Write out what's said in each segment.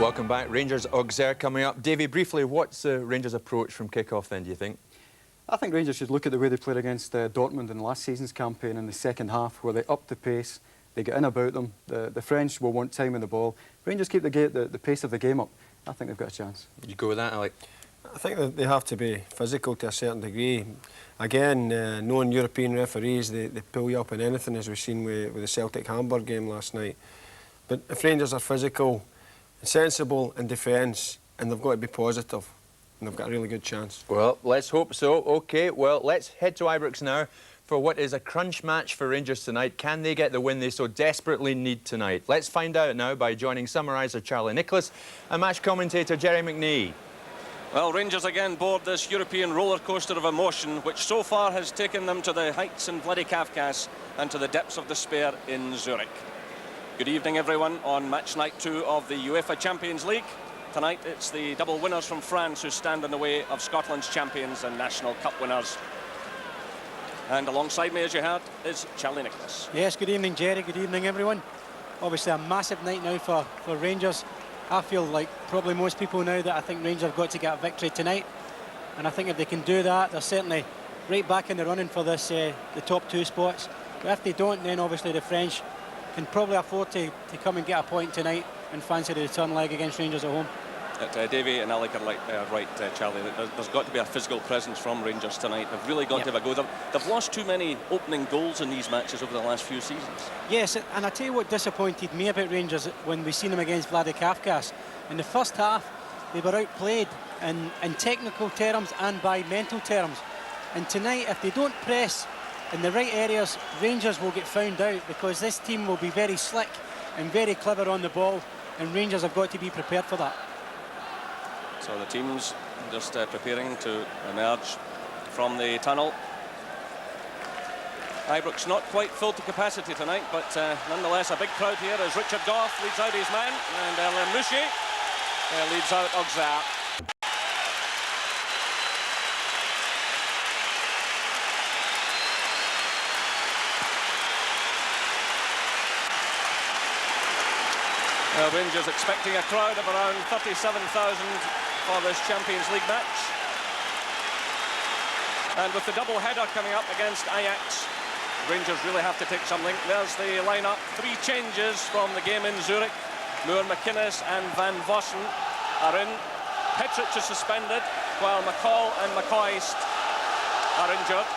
Welcome back. Rangers Auxerre coming up. Davy, briefly, what's the Rangers' approach from kick-off then, do you think? I think Rangers should look at the way they played against Dortmund in last season's campaign in the second half, where they upped the pace, they get in about them. The French will want time in the ball. Rangers keep the pace of the game up. I think they've got a chance. You go with that, Alec? I think that they have to be physical to a certain degree. Again, knowing European referees, they pull you up in anything, as we've seen with the Celtic-Hamburg game last night. But if Rangers are physical, sensible in defence, and they've got to be positive, and they've got a really good chance. Well, let's hope so. OK, well, let's head to Ibrox now for what is a crunch match for Rangers tonight. Can they get the win they so desperately need tonight? Let's find out now by joining summariser Charlie Nicholas and match commentator Jerry McNee. Well, Rangers again board this European roller coaster of emotion, which so far has taken them to the heights in bloody Kafkas and to the depths of despair in Zurich. Good evening, everyone, on match night 2 of the UEFA Champions League. Tonight, it's the double winners from France who stand in the way of Scotland's champions and National Cup winners. And alongside me, as you heard, is Charlie Nicholas. Yes, good evening, Jerry. Good evening, everyone. Obviously, a massive night now for Rangers. I feel like probably most people now that I think Rangers have got to get a victory tonight. And I think if they can do that, they're certainly right back in the running for this the top 2 spots. But if they don't, then obviously the French can probably afford to come and get a point tonight and fancy the return leg against Rangers at home. Davy and Alec are right, Charlie. There's got to be a physical presence from Rangers tonight. They've really got to have a go. They've lost too many opening goals in these matches over the last few seasons. Yes, and I tell you what disappointed me about Rangers when we seen them against Vlade Kafkas. In the first half, they were outplayed in technical terms and by mental terms. And tonight, if they don't press in the right areas, Rangers will get found out, because this team will be very slick and very clever on the ball, and Rangers have got to be prepared for that. So the team's just preparing to emerge from the tunnel. Ibrox not quite full to capacity tonight, but nonetheless a big crowd here as Richard Goff leads out his man, and Lamouchi leads out Auxerre. Rangers expecting a crowd of around 37,000 for this Champions League match. And with the double header coming up against Ajax, Rangers really have to take something. There's the lineup. 3 changes from the game in Zurich. Moore, McInnes and Van Vossen are in. Petric is suspended, while McCall and McCoist are injured.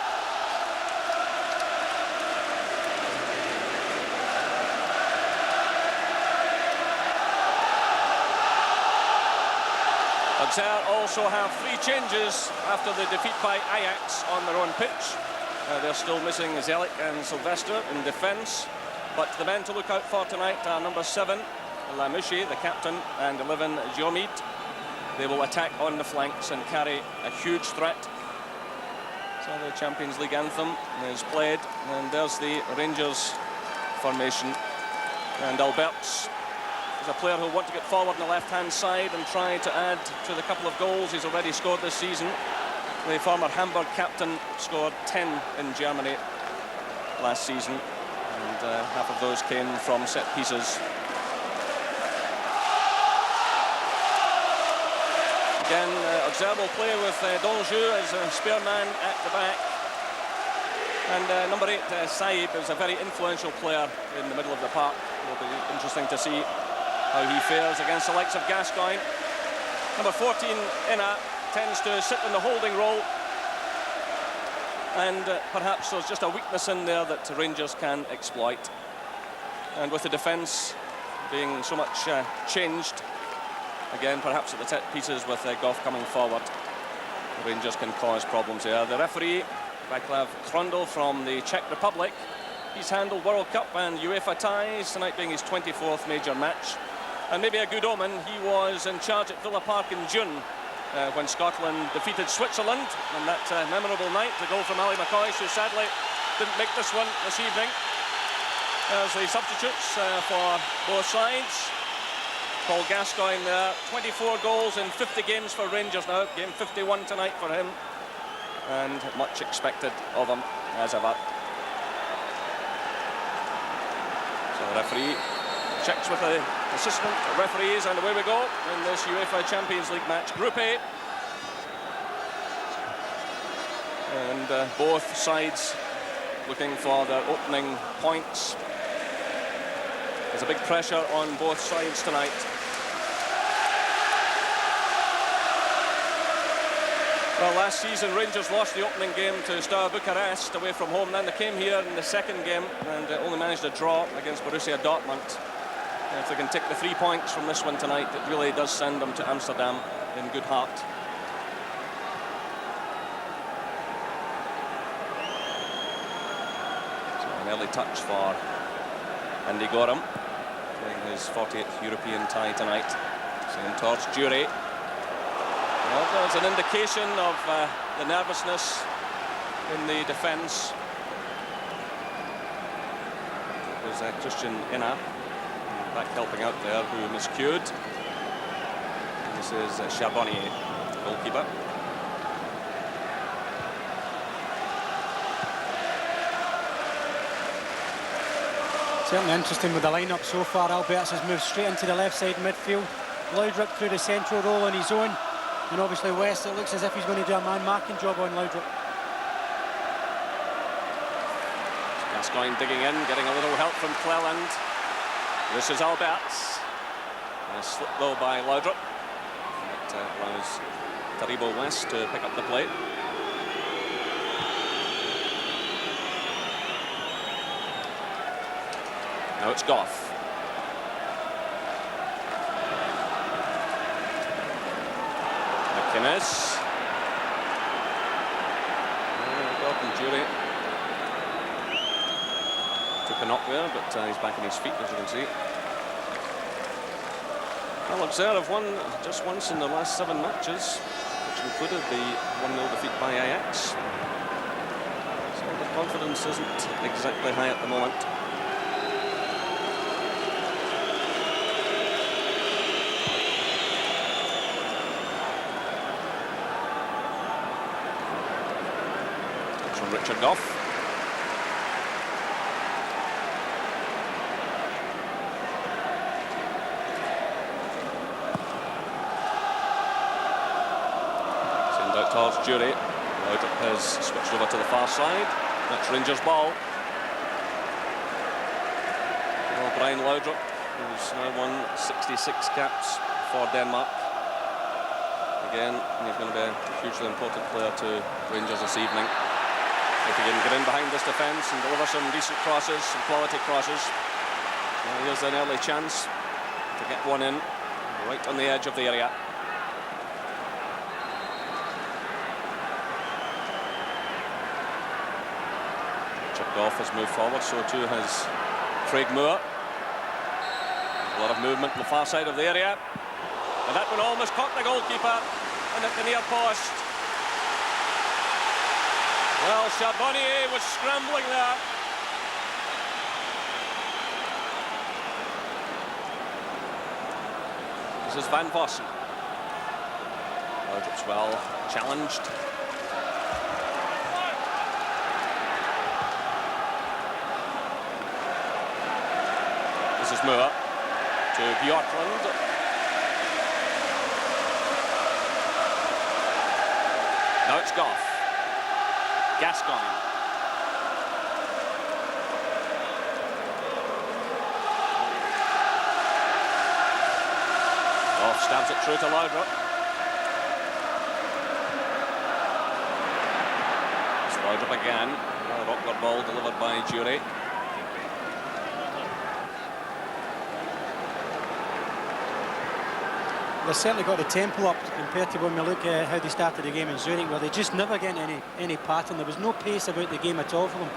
Auxerre also have 3 changes after the defeat by Ajax on their own pitch. They're still missing Zelik and Sylvester in defence, but the men to look out for tonight are number 7, Lamouchi, the captain, and 11, Diomide. They will attack on the flanks and carry a huge threat. So the Champions League anthem is played, and there's the Rangers formation. And Alberts is a player who'll want to get forward on the left-hand side and try to add to the couple of goals he's already scored this season. The former Hamburg captain scored 10 in Germany last season, and half of those came from set pieces. Again, Auxerre will play with Donjou as a spare man at the back. And number 8, Saib, is a very influential player in the middle of the park. It'll be interesting to see how he fares against the likes of Gascoigne. Number 14, Inna, tends to sit in the holding role, and perhaps there's just a weakness in there that Rangers can exploit. And with the defence being so much changed, again perhaps at the set pieces with Goff coming forward, Rangers can cause problems there. The referee, Vaclav Krondl from the Czech Republic, he's handled World Cup and UEFA ties, tonight being his 24th major match. And maybe a good omen, he was in charge at Villa Park in June when Scotland defeated Switzerland on that memorable night. The goal from Ali McCoy, who sadly didn't make this one this evening. There's the substitutes for both sides. Paul Gascoigne there, 24 goals in 50 games for Rangers now. Game 51 tonight for him. And much expected of him as ever. So the referee checks with the assistant referees, and away we go in this UEFA Champions League match, Group A. And both sides looking for their opening points. There's a big pressure on both sides tonight. Well, last season Rangers lost the opening game to Steaua Bucharest away from home. Then they came here in the second game and only managed a draw against Borussia Dortmund. And if they can take the 3 points from this one tonight, it really does send them to Amsterdam in good heart. So an early touch for Andy Gorham, playing his 40th European tie tonight. Same towards Jury. Well, there's an indication of the nervousness in the defence. It was Christian Inna back helping out there, who miscued. And this is Charbonnier, goalkeeper. Certainly interesting with the line-up so far. Alberts has moved straight into the left side midfield. Laudrup through the central role on his own. And obviously West, it looks as if he's going to do a man-marking job on Laudrup. Gascoigne digging in, getting a little help from Cleland. This is Alberts. A slip though by Laudrup. That allows Taribo West to pick up the play. Now it's Goff. McInnes. Goff and Jury. Took a knock there, but he's back on his feet, as you can see. Well, Auxerre have won just once in the last 7 matches, which included the 1-0 defeat by Ajax. So the confidence isn't exactly high at the moment. It's from Richard Goff. Towards Jury. Laudrup has switched over to the far side. That's Rangers' ball. Well, Brian Laudrup, who's now won 66 caps for Denmark. Again, he's going to be a hugely important player to Rangers this evening. If he can get in behind this defence and deliver some decent crosses, some quality crosses. Here's an early chance to get one in, right on the edge of the area. Goff has moved forward, so too has Craig Moore. There's a lot of movement on the far side of the area. And that one almost caught the goalkeeper and at the near post. Well, Charbonnier was scrambling there. This is Van Vossen. Laudrup's well challenged. This is Moore to Bjorklund. Now it's Goff. Gascoigne. Goff stabs it through to Laudrup. It's Laudrup again. Another awkward ball delivered by Jury. They've certainly got the tempo up compared to when we look at how they started the game in Zurich, where they just never get any pattern. There was no pace about the game at all for them.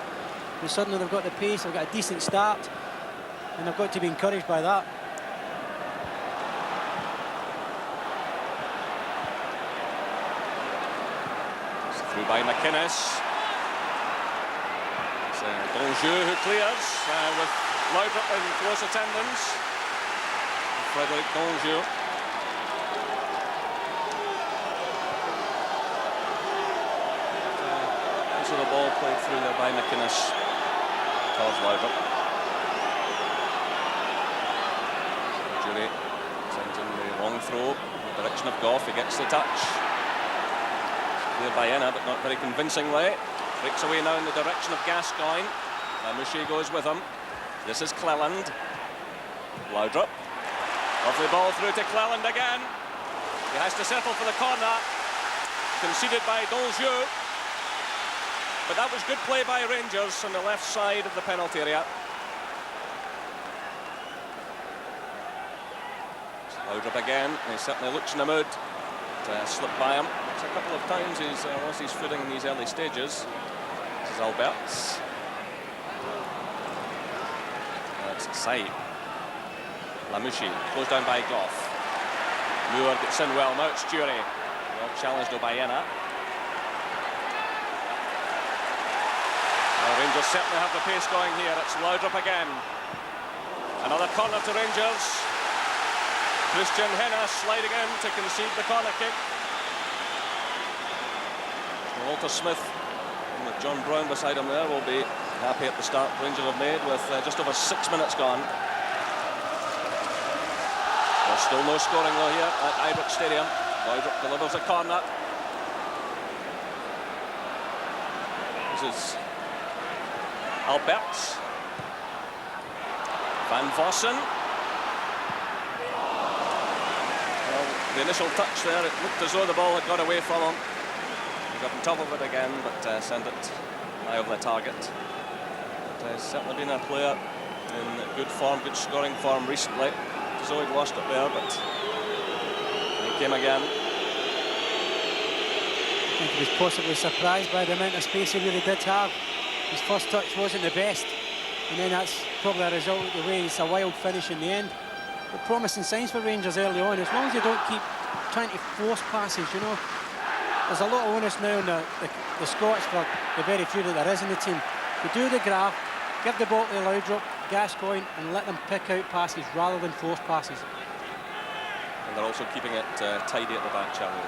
And suddenly they've got the pace, they've got a decent start, and they've got to be encouraged by that. It's through by McInnes. It's Donjou who clears with Laudrup in close attendance. Frederic Donjou. The ball played through there by McInnes towards Laudrup. Jury sends in the long throw in the direction of Goff. He gets the touch. Cleared by Enna, but not very convincingly. Breaks away now in the direction of Gascoigne. Lamouche goes with him. This is Cleland. Laudrup. Lovely ball through to Cleland again. He has to settle for the corner. Conceded by Donjou. But that was good play by Rangers on the left side of the penalty area. Laudrup again. He certainly looks in the mood to slip by him. It's a couple of times he's lost his footing in these early stages. This is Alberts. That's Saïd. Lamouche goes down by Goff. Moore gets in well. Now it's Jury. Well challenged though by Enna. Well, Rangers certainly have the pace going here. It's Laudrup again. Another corner to Rangers. Christian Henna sliding in to concede the corner kick. Walter Smith and with John Brown beside him there will be happy at the start Rangers have made with just over 6 minutes gone. There's still no scoring though here at Ibrox Stadium. Laudrup delivers a corner. This is Alberts. Van Vossen. Well, the initial touch there, it looked as though the ball had got away from him. He got on top of it again, but sent it high over the target. But certainly been a player in good form, good scoring form recently. As though he'd lost it there, but he came again. I think he was possibly surprised by the amount of space he really did have. His first touch wasn't the best, and then that's probably a result of the way it's a wild finish in the end. But promising signs for Rangers early on, as long as they don't keep trying to force passes, you know. There's a lot of onus now on the Scots for the very few that there is in the team. To do the grab, give the ball to Laudrup, Gascoigne, and let them pick out passes rather than force passes. And they're also keeping it tidy at the back, Charlie.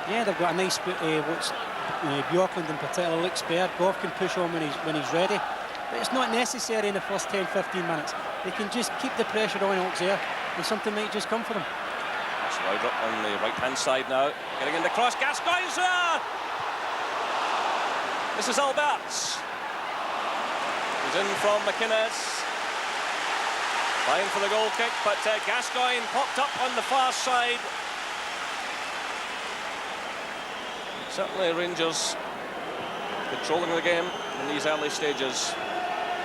Yeah, they've got a nice Bjorklund in particular looks spare. Goff can push on when he's ready, but it's not necessary in the first 10-15 minutes. They can just keep the pressure on Auxerre, and something might just come for them. That's Laudrup on the right-hand side now, getting in the cross. Gascoigne's there. This is Alberts. He's in from McInnes. Fine for the goal kick, but Gascoigne popped up on the far side. Certainly Rangers controlling the game in these early stages.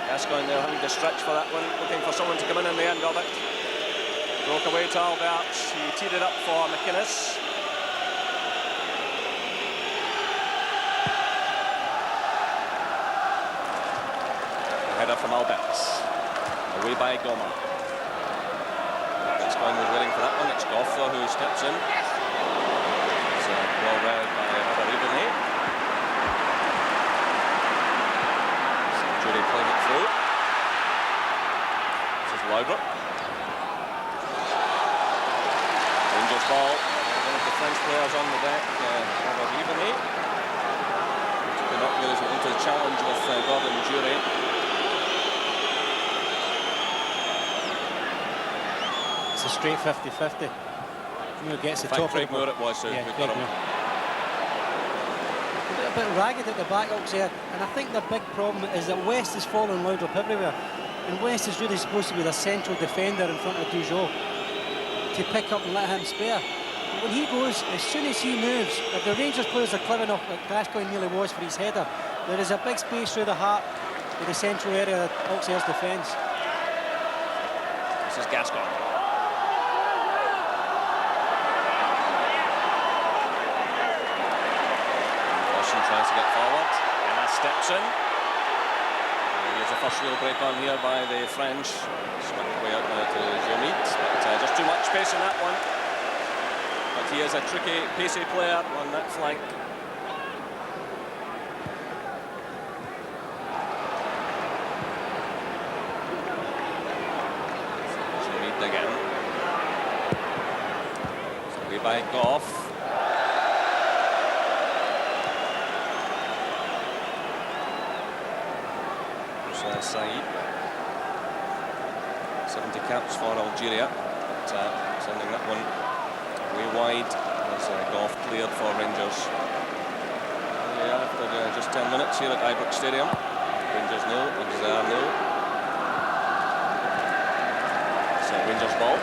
Gascoigne there having to stretch for that one, looking for someone to come in the end of it. Broke away to Alberts. He teed it up for McInnes. Header from Alberts. Away by Goma. Gascoigne was waiting for that one. It's Goff though who steps in. It's well read by Ribéry. Jury playing it through. This is Laudrup. Rangers ball. One of the French players on the deck, Ribéry. Took not really into the challenge with Gordon Jury. A straight 50-50. Moore gets the top. Craig Moore it was, so yeah, we got him. A bit ragged at the back Auxerre, and I think the big problem is that West is following Laudrup everywhere, and West is really supposed to be the central defender in front of Donjou to pick up and let him spare. But when he goes, as soon as he moves, if the Rangers players are clever enough, like Gascoigne nearly was for his header, there is a big space through the heart of the central area of Auxerre's defence. This is Gascoigne. Tries to get forward, and that steps in. Here's a first real break on here by the French. Smacked way out there to Jermit, but just too much space in that one. But he is a tricky, pacey player on that flank. Jermit again. Away by Goff. Saïd. 70 caps for Algeria. sending that one way wide as Goff cleared for Rangers. Yeah, after just 10 minutes here at Ibrox Stadium. Rangers 0, Auxerre 0. It's Rangers ball.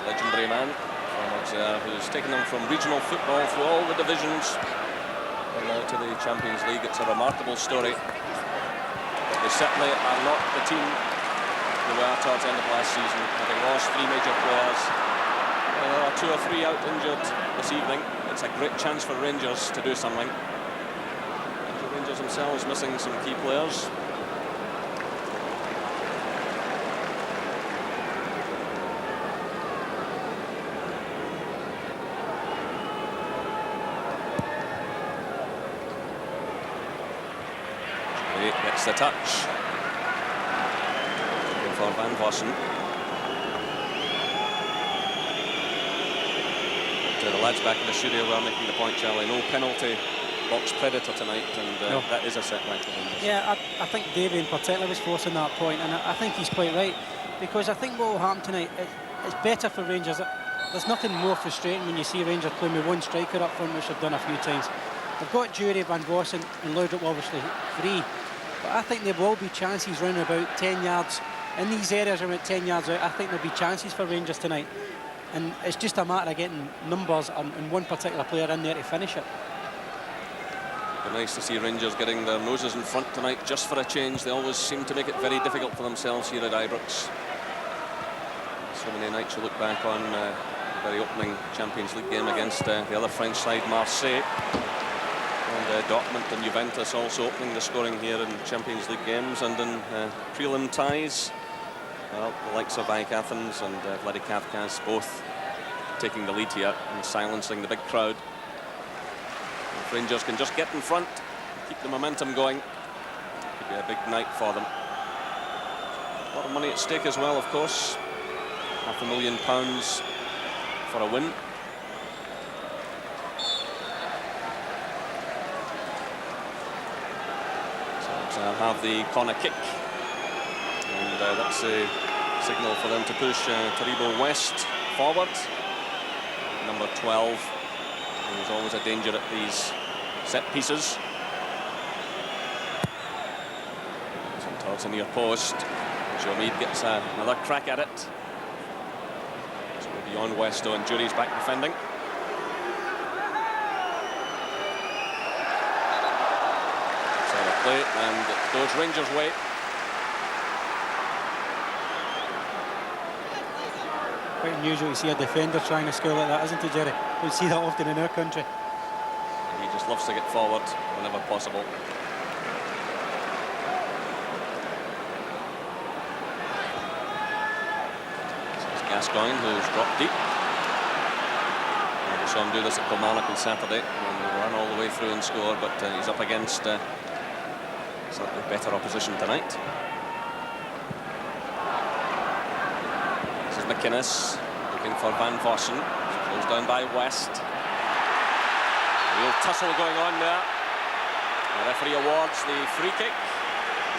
Legendary man from Auxerre, who's taken them from regional football through all the divisions and now to the Champions League. It's a remarkable story. But they certainly are not the team they were towards the end of last season, having lost 3 major players. There are 2 or 3 out injured this evening. It's a great chance for Rangers to do something. And the Rangers themselves missing some key players. Gets the touch. Looking for Van Vossen. To the lads back in the studio, we're making the point, Charlie. No penalty box predator tonight, and no. That is a setback for Rangers. Yeah, I think Davey in particular was forcing that point, and I think he's quite right, because I think what will happen tonight, it's better for Rangers. There's nothing more frustrating when you see Rangers playing with 1 striker up front, which they've done a few times. They've got Jury, Van Vossen and Laudrup obviously free. But I think there will be chances round about 10 yards. In these areas around 10 yards out, I think there'll be chances for Rangers tonight. And it's just a matter of getting numbers and one particular player in there to finish it. It'd be nice to see Rangers getting their noses in front tonight, just for a change. They always seem to make it very difficult for themselves here at Ibrox. So many nights you look back on the very opening Champions League game against the other French side, Marseille. And Dortmund and Juventus also opening the scoring here in Champions League games, and in prelim ties, well, the likes of Vaclav and Vaclav both taking the lead here and silencing the big crowd. If Rangers can just get in front, keep the momentum going, it could be a big night for them. A lot of money at stake as well, of course. £500,000 for a win. Have the corner kick, and that's a signal for them to push Taribo West forward. Number 12, who's always a danger at these set pieces. So towards the near post, Jomid gets another crack at it. So we're beyond Westo, and Jury's back defending. And it goes Rangers' way. Quite unusual to see a defender trying to score like that, isn't it, Jerry? We don't see that often in our country. He just loves to get forward whenever possible. This is Gascoigne, who's dropped deep. And we saw him do this at Kilmarnock on Saturday, and ran all the way through and score, but he's up against slightly better opposition tonight. This is McInnes looking for Van Vossen. Closed down by West. A real tussle going on there. The referee awards the free kick.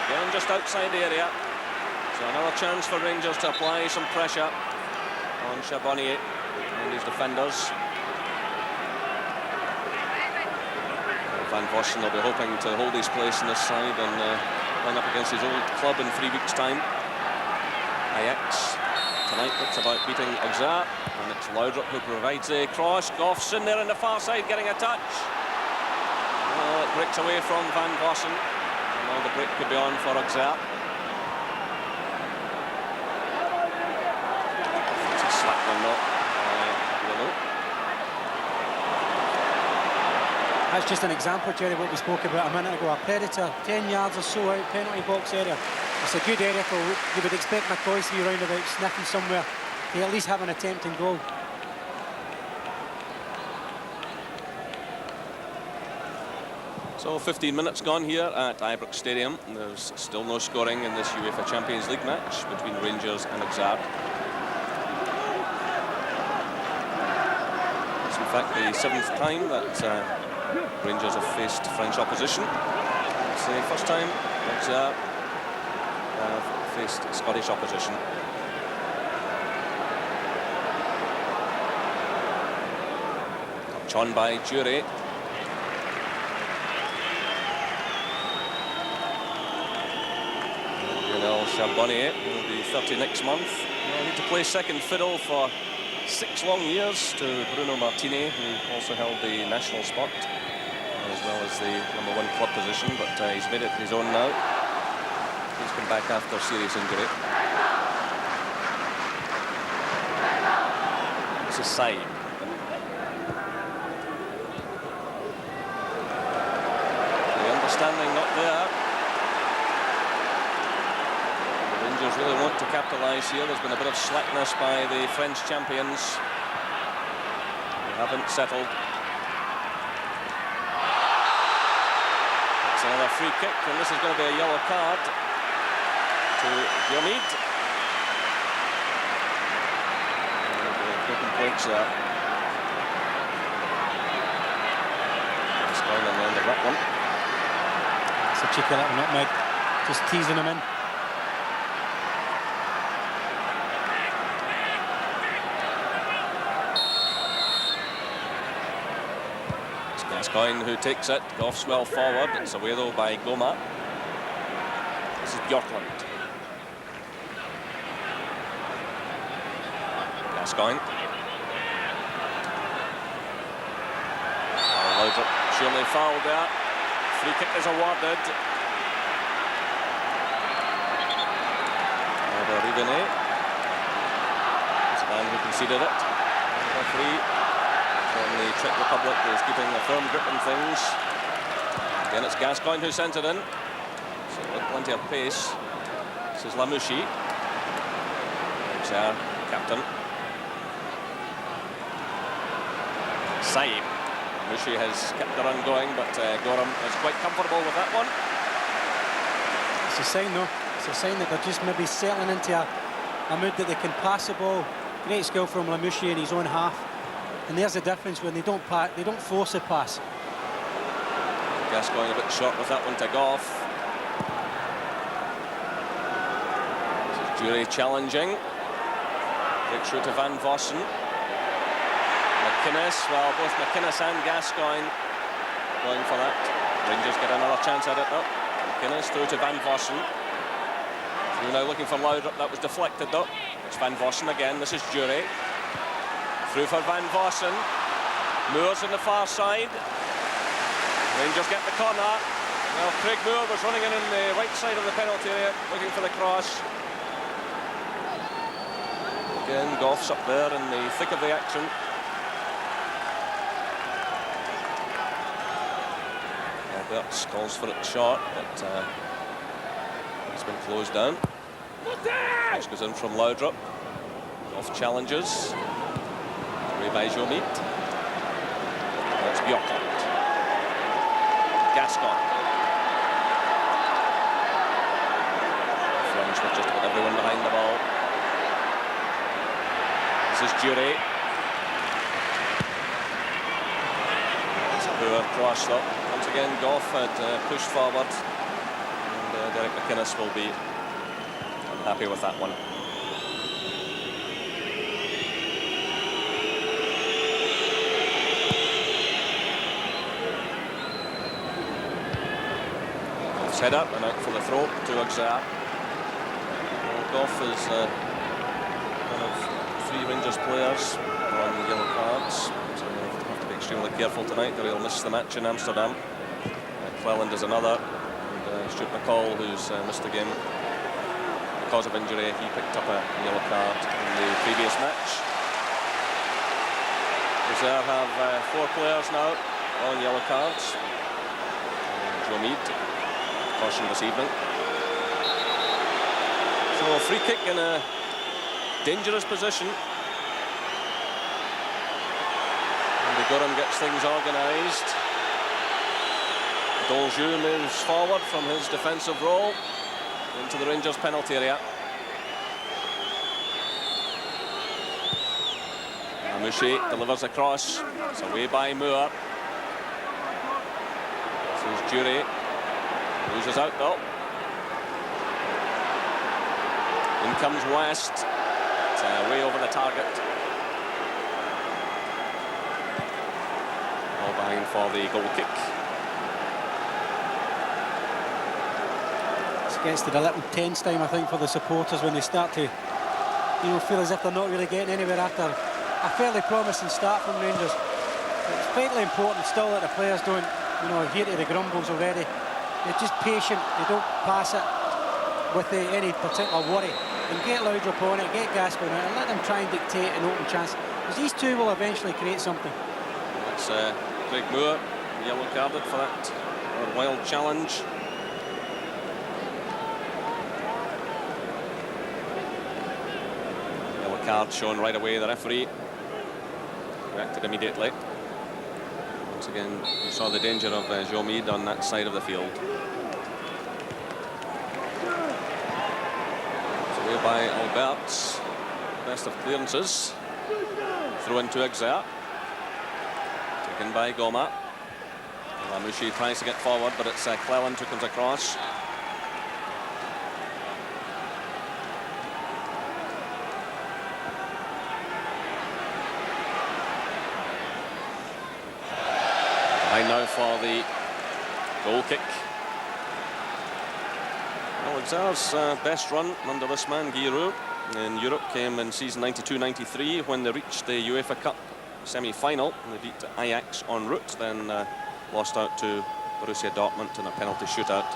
Again, just outside the area. So another chance for Rangers to apply some pressure on Charbonnier and his defenders. Van Vossen will be hoping to hold his place in this side and line up against his old club in 3 weeks' time. Ajax tonight looks about beating Auxerre, and it's Laudrup who provides a cross. Goff's in there on the far side getting a touch. Well, it breaks away from Van Vossen, and now the break could be on for Auxerre. It's a slap one though. That's just an example, Jerry, what we spoke about a minute ago. A predator, 10 yards or so out, penalty box area. It's a good area for, you would expect McCoy to be round about sniffing somewhere to at least have an attempt in goal. So 15 minutes gone here at Ibrox Stadium. There's still no scoring in this UEFA Champions League match between Rangers and Auxerre. It's in fact the 7th time that Rangers have faced French opposition. It's the first time Auxerre have faced Scottish opposition. Touch on by Jury. Charbonnier will be 30 next month. He'll need to play second fiddle for 6 long years to Bruno Martini, who also held the national spot as well as the #1 club position, but he's made it his own now. He's come back after serious injury. This is Saib. The understanding not there. Rangers really want to capitalise here. There's been a bit of slackness by the French champions. They haven't settled. It's another free kick, and this is going to be a yellow card to Diomede. Broken points there. It's going on the end of that one. It's a cheeky little nutmeg, just teasing him in. Gascoigne who takes it, Goff's well forward. It's away though by Goma. This is Bjorklund. Gascoigne. Laudrup surely fouled there. Free kick is awarded. Rivenet. It's the man who conceded it. Referee from the Czech Republic is keeping a firm grip on things. Again, it's Gascoigne who sent it in. So with plenty of pace. This is Lamouchi. Auxerre captain. Saib. Lamouchi has kept the run going, but Gorham is quite comfortable with that one. It's a sign, though. It's a sign that they're just maybe settling into a mood that they can pass the ball. Great skill from Lamouchi in his own half. And there's the difference when they don't force a pass. Gascoigne a bit short with that one to Goff. This is Jury challenging. Break through to Van Vossen. McInnes, well, both McInnes and Gascoigne going for that. Rangers get another chance at it though. McInnes through to Van Vossen. Through now looking for Laudrup, that was deflected though. It's Van Vossen again, this is Jury. Through for Van Vossen. Moore's on the far side. Rangers get the corner. Well, Craig Moore was running in on the right side of the penalty area, looking for the cross. Again, Goff's up there in the thick of the action. Alberts calls for it short, but it's been closed down. Cross goes in from Laudrup. Goff challenges. By Diomede. That's Bjorklund. Gascoigne. French with just about everyone behind the ball. This is Jury. It's a poor cross though. Once again, Goff had pushed forward, and Derek McInnes will be unhappy with that one. Head up and out for the throw to Auxerre. Goff is one of 3 Rangers players on yellow cards, so they'll have to be extremely careful tonight or he'll miss the match in Amsterdam. Cleland is another, and Stuart McCall, who's missed the game because of injury. He picked up a yellow card in the previous match. Auxerre have 4 players now on yellow cards. Diomede caution this evening. So a free kick in a dangerous position. And Gorham gets things organised. Donjou moves forward from his defensive role into the Rangers penalty area. Mouchy delivers across. It's away by Moore. This is Jury. Loses out though. In comes West. It's way over the target. All behind for the goal kick. This gets to the little tense time, I think, for the supporters when they start to, feel as if they're not really getting anywhere after a fairly promising start from Rangers. It's vitally important still that the players don't, hear to the grumbles already. They're just patient. They don't pass it with any particular worry. And get Laudrup on it, get Gascoigne on it, and let them try and dictate an open chance. Because these two will eventually create something. That's Craig Moore, yellow carded for that wild challenge. Yellow card shown right away. The referee reacted immediately. Once again, you saw the danger of Jomid on that side of the field. By Albert's best of clearances. Throw into Auxerre. Taken by Goma. Mouchy tries to get forward, but it's Cleland who comes across. Behind now for the goal kick. Auxerre's best run under this man, Giroud, in Europe came in season 92-93 when they reached the UEFA Cup semi-final. They beat Ajax en route, then lost out to Borussia Dortmund in a penalty shootout.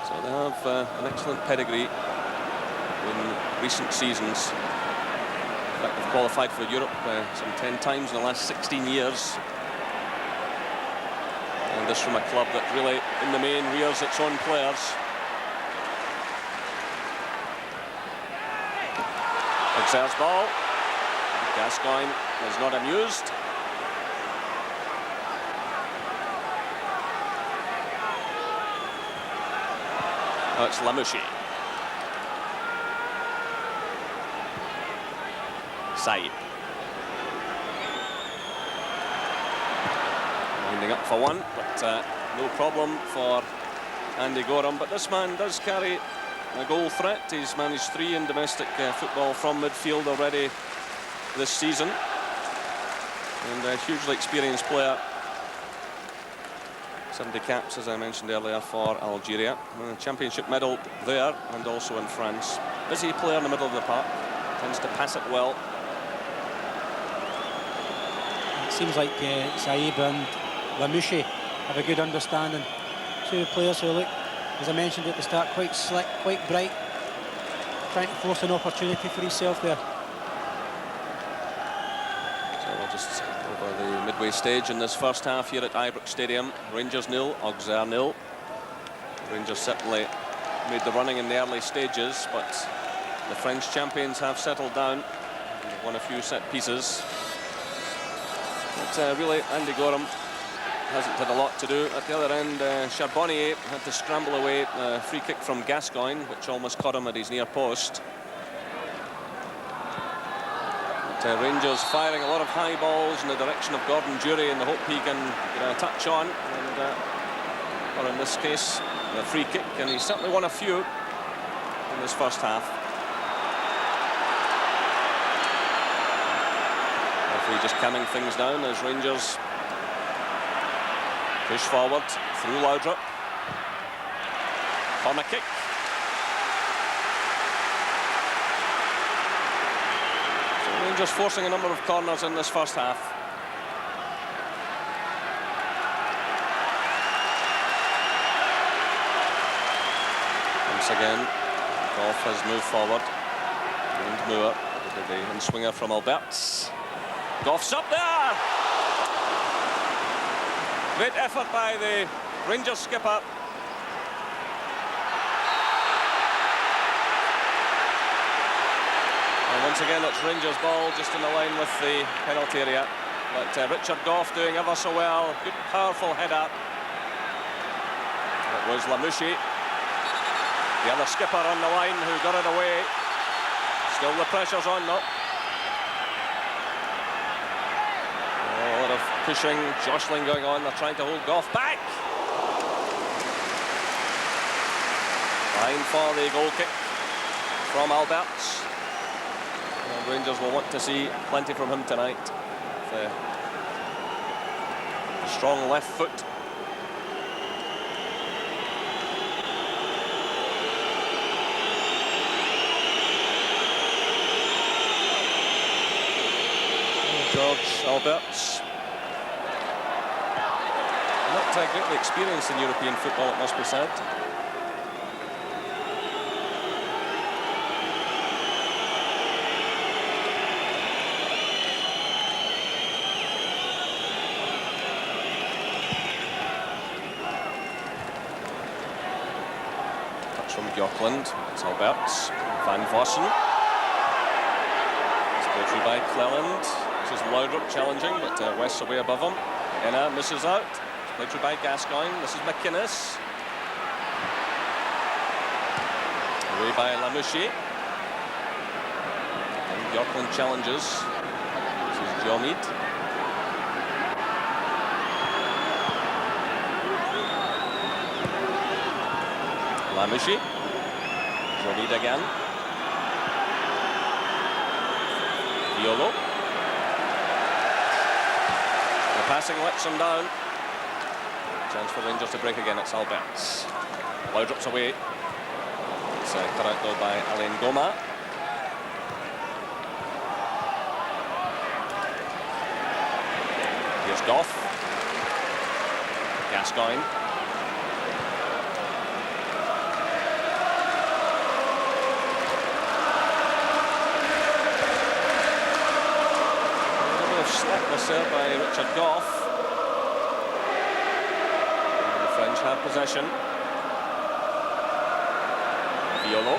So they have an excellent pedigree in recent seasons. In fact, they've qualified for Europe some 10 times in the last 16 years. And this from a club that really, in the main, rears its own players. Auxerre's ball. Gascoigne is not amused. Oh, it's Lamouchi. Saïd. Winding up for one, but no problem for Andy Gorham. But this man does carry a goal threat. He's managed 3 in domestic football from midfield already this season. And a hugely experienced player. 70 caps, as I mentioned earlier, for Algeria. Championship medal there and also in France. Busy player in the middle of the park. Tends to pass it well. It seems like Saïd and Lamouchi have a good understanding. Two players who look, as I mentioned at the start, quite slick, quite bright, trying to force an opportunity for himself there. So we're just over the midway stage in this first half here at Ibrox Stadium. Rangers 0, Auxerre 0. Rangers certainly made the running in the early stages, but the French champions have settled down and won a few set pieces. But really, Andy Gorham hasn't had a lot to do. At the other end, Charbonnier had to scramble away a free kick from Gascoigne, which almost caught him at his near post. But, Rangers firing a lot of high balls in the direction of Gordon Jury in the hope he can get a touch on. And, or in this case, a free kick, and he certainly won a few in this first half. Referee just calming things down as Rangers push forward through Laudrup. Corner kick. So Rangers forcing a number of corners in this first half. Once again, Goff has moved forward. And Moore, the in-swinger from Alberts. Goff's up there! Great effort by the Rangers skipper. And once again, it's Rangers ball just in the line with the penalty area. But Richard Goff doing ever so well. Good, powerful header. It was Lamouchi, the other skipper on the line, who got it away. Still the pressure's on though. A lot of pushing, jostling going on. They're trying to hold Goff back. Behind for the goal kick from Alberts. And Rangers will want to see plenty from him tonight. With a strong left foot. George Alberts. Not greatly experienced in European football, it must be said. Touch from Bjorklund. It's Alberts. Van Vossen. It's played through by Cleland. This is Laudrup challenging, but West's away above him. Enna misses out. Played through by Gascoigne. This is McInnes. Away by Lamouchi. And Bjorklund challenges. This is Jomid. Lamouchi. Jomid again. Violo. Passing lets him down. Chance for Rangers to break again. It's Alberts. Laudrup's away. It's cut out though by Alain Goma. Here's Goff. Gascoigne. Slackness there by Richard Goff. And the French have possession. Violo.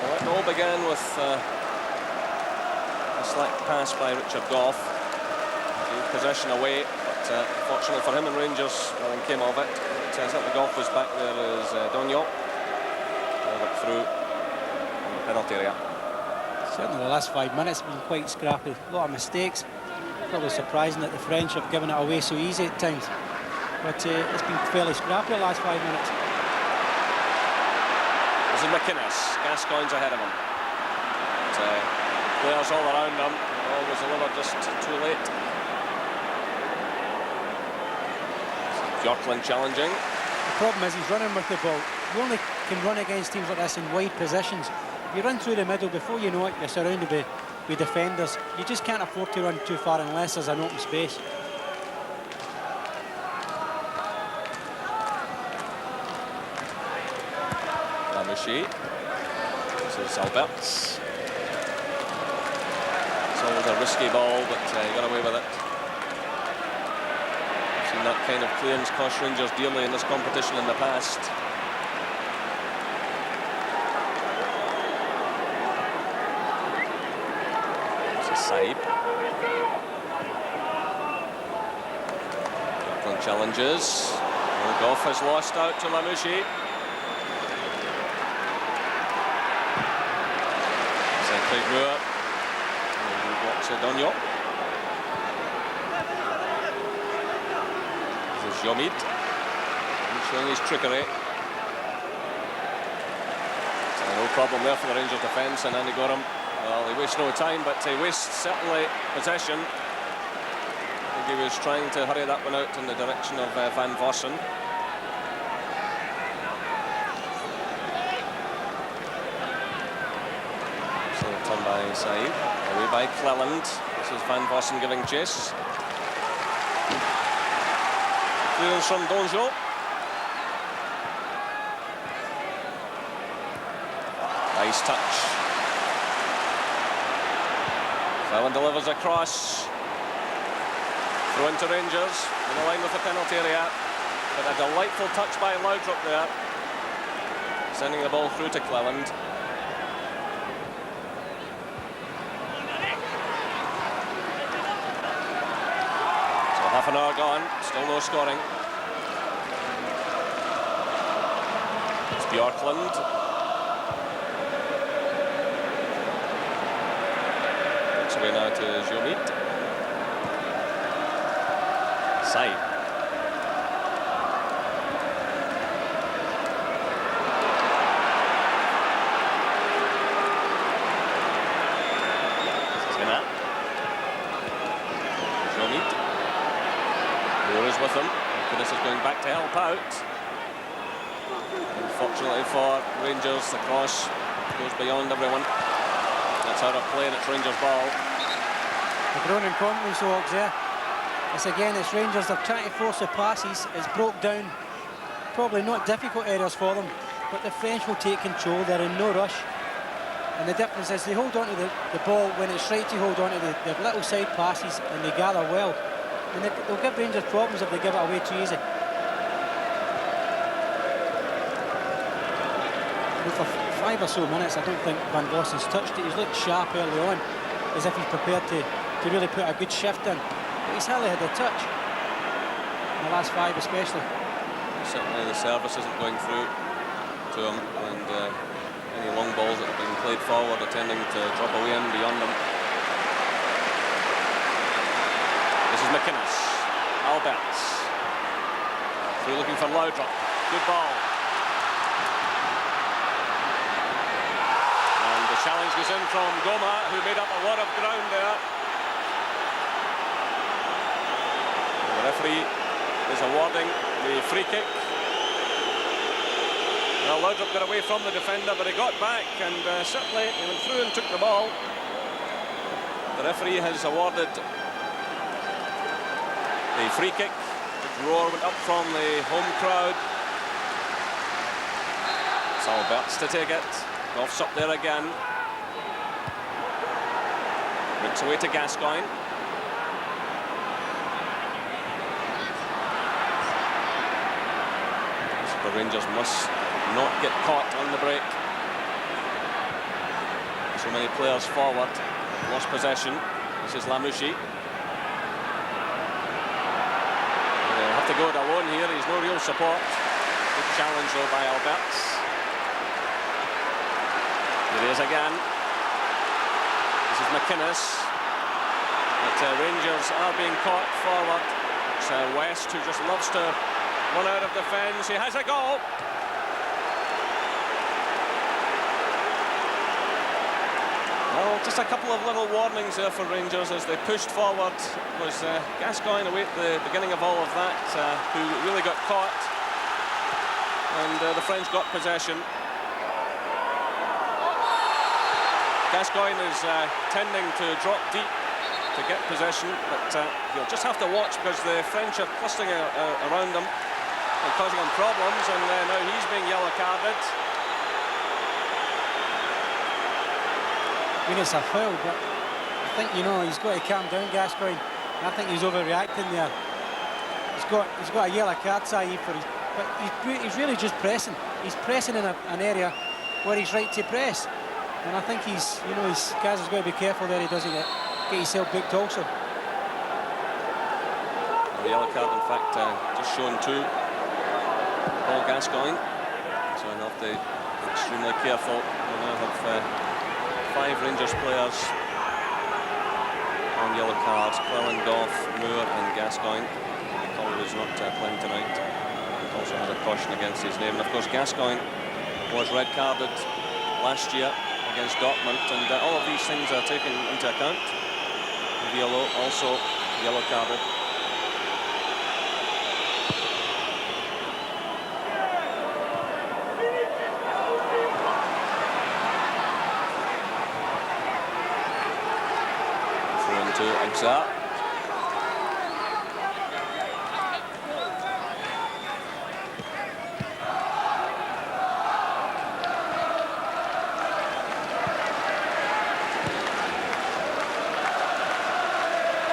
Well, it all began with a slack pass by Richard Goff. Gave possession away, but fortunately for him and Rangers, nothing came of it. It turns out the Goff was back there as Dognac. Pulled it through in the penalty area. Certainly the last 5 minutes have been quite scrappy. A lot of mistakes. Probably surprising that the French have given it away so easy at times. But it's been fairly scrappy the last 5 minutes. This is McInnes. Gascoigne's ahead of him. But, players all around him. Ball was delivered just too late. Bjorklund challenging. The problem is he's running with the ball. You only can run against teams like this in wide positions. You run through the middle, before you know it, you're surrounded with defenders. You just can't afford to run too far unless there's an open space. Lamouchi. This is Alberts. It's always a risky ball, but he got away with it. I've seen that kind of clearance cost Rangers dearly in this competition in the past. Saib. Challenges. Goff has lost out to Lamouchi. Centre Brewer. And blocks it Dognac. This is Jomid. Showing his trickery. So no problem there for the Rangers defence, and Andy Gorham. Well, he wastes no time, but he wastes certainly possession. I think he was trying to hurry that one out in the direction of Van Vossen. So turn by Saib, away by Cleland. This is Van Vossen giving chase. Clearance from Donjo. Nice touch. Cleland delivers a cross. Throw into Rangers, in the line with the penalty area. But a delightful touch by Laudrup there. Sending the ball through to Cleland. So half an hour gone, still no scoring. Bjorklund. It's away now to Jomit. Side. With them. This is going back to help out. Unfortunately for Rangers, the cross goes beyond everyone. That's out of play and it's Rangers' ball. The grown and Krondl, so Auxerre. It's Rangers, they're trying to force the passes. It's broke down. Probably not difficult areas for them, but the French will take control. They're in no rush. And the difference is they hold on to the ball when it's right to hold on to the little side passes, and they gather well. And they'll give Rangers problems if they give it away too easy. And for 5 or so minutes, I don't think Van Vossen's touched it. He's looked sharp early on, as if he's prepared to really put a good shift in. But he's hardly had a touch, in the last 5 especially. Certainly the service isn't going through to him, and any long balls that have been played forward are tending to drop away and beyond them. This is McInnes, Alberts, through looking for Laudrup, good ball. And the challenge goes in from Goma, who made up a lot of ground there. And the referee is awarding the free kick. Well, Laudrup got away from the defender, but he got back, and certainly he went through and took the ball. The referee has awarded the free kick. The roar went up from the home crowd. It's Alberts to take it. Goff's up there again. Brings away to Gascoigne. The Rangers must not get caught on the break. So many players forward. Lost possession. This is Lamouchi. To go it alone here, he's no real support. Good challenge though by Alberts. Here he is again. This is McInnes. But Rangers are being caught forward. It's West, who just loves to run out of defence. He has a goal. Well, just a couple of little warnings there for Rangers as they pushed forward. It was Gascoigne away at the beginning of all of that, who really got caught, and the French got possession. Gascoigne is tending to drop deep to get possession, but he'll just have to watch because the French are clustering around him and causing him problems, and now he's being yellow carded. I mean, it's a foul, but I think, he's got to calm down, Gascoigne. I think he's overreacting there. He's got a yellow card, Saeed, but he's really just pressing. He's pressing in an area where he's right to press. And I think Gaz has got to be careful that he doesn't get himself booked also. The yellow card, in fact, just shown to Paul Gascoigne. So he'll have to be extremely careful. We'll now have 5 Rangers players on yellow cards: Clellan, Goff, Moore and Gascoigne. Colley is not playing tonight. He also had a caution against his name. And of course Gascoigne was red carded last year against Dortmund, and all of these things are taken into account. Violo also yellow carded. To Auxerre.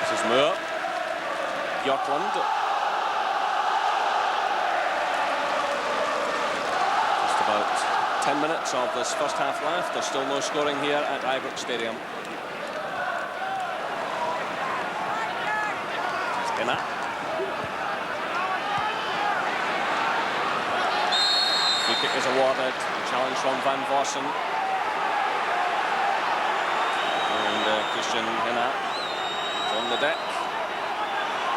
This is Moore. Bjorklund. Just about 10 minutes of this first half left. There's still no scoring here at Ibrox Stadium. Free kick is awarded. A challenge from Van Vossen. And Christian Hena is on the deck.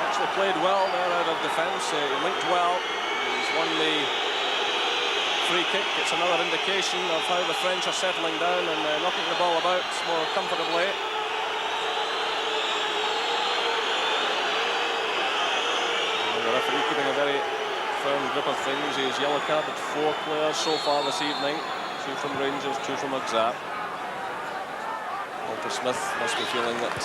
Actually played well there out of defence. He linked well. He's won the free kick. It's another indication of how the French are settling down and knocking the ball about more comfortably. The referee keeping a very firm grip of things. He's yellow carded 4 players so far this evening. 2 from Rangers, 2 from Auxerre. Walter Smith must be feeling that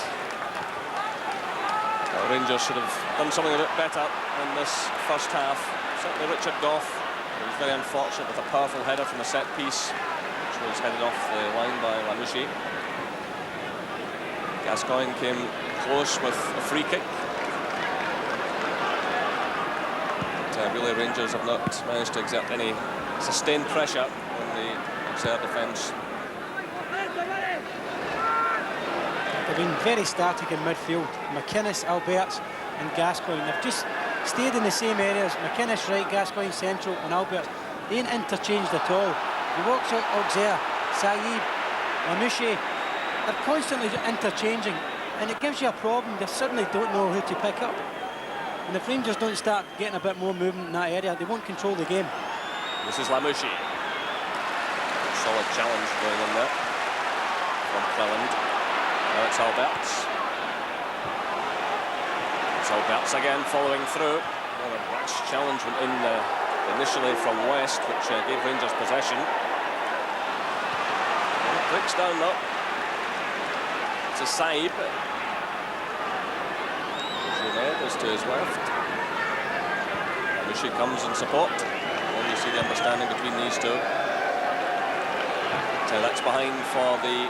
Rangers should have done something a bit better in this first half. Certainly Richard Gough, he was very unfortunate with a powerful header from a set piece, which was headed off the line by Lamouchi. Gascoigne came close with a free kick. But, really Rangers have not managed to exert any sustained pressure on the Auxerre defence. They've been very static in midfield. McInnes, Alberts and Gascoigne. They've just stayed in the same areas. McInnes right, Gascoigne central and Alberts. They ain't interchanged at all. He walks out Auxerre, Saïb, Lamouchi. They're constantly interchanging and it gives you a problem. They suddenly don't know who to pick up. And if Rangers don't start getting a bit more movement in that area, they won't control the game. This is Lamouchi. Solid challenge going in there from Cleland. Now it's Alberts. It's Alberts again following through. Well, a rash challenge went in initially from West, which gave Rangers possession. And it breaks down though. It's a Saïb. Junaid is to his left. Lamouchi comes in support. And you see the understanding between these two. So that's behind for the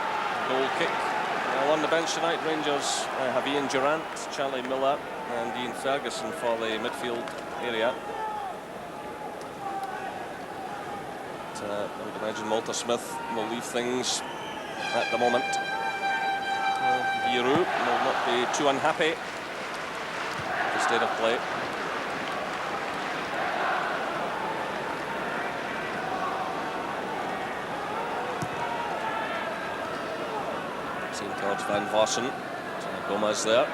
goal kick. Well, on the bench tonight, Rangers have Ian Durant, Charlie Miller and Ian Ferguson for the midfield area. But, I would imagine Walter Smith will leave things at the moment. Giroud will not be too unhappy with the state of play. Towards Van Vossen. Gomez there.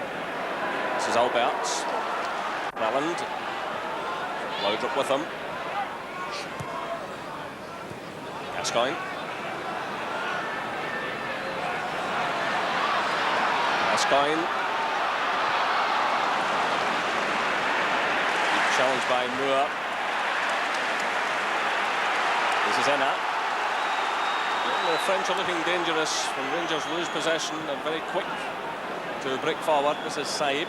This is Alberts. Welland. Laudrup with him. Gascoigne. Gascoigne. Challenged by Moore. This is Enna. The French are looking dangerous when Rangers lose possession. They're very quick to break forward. This is Saïb.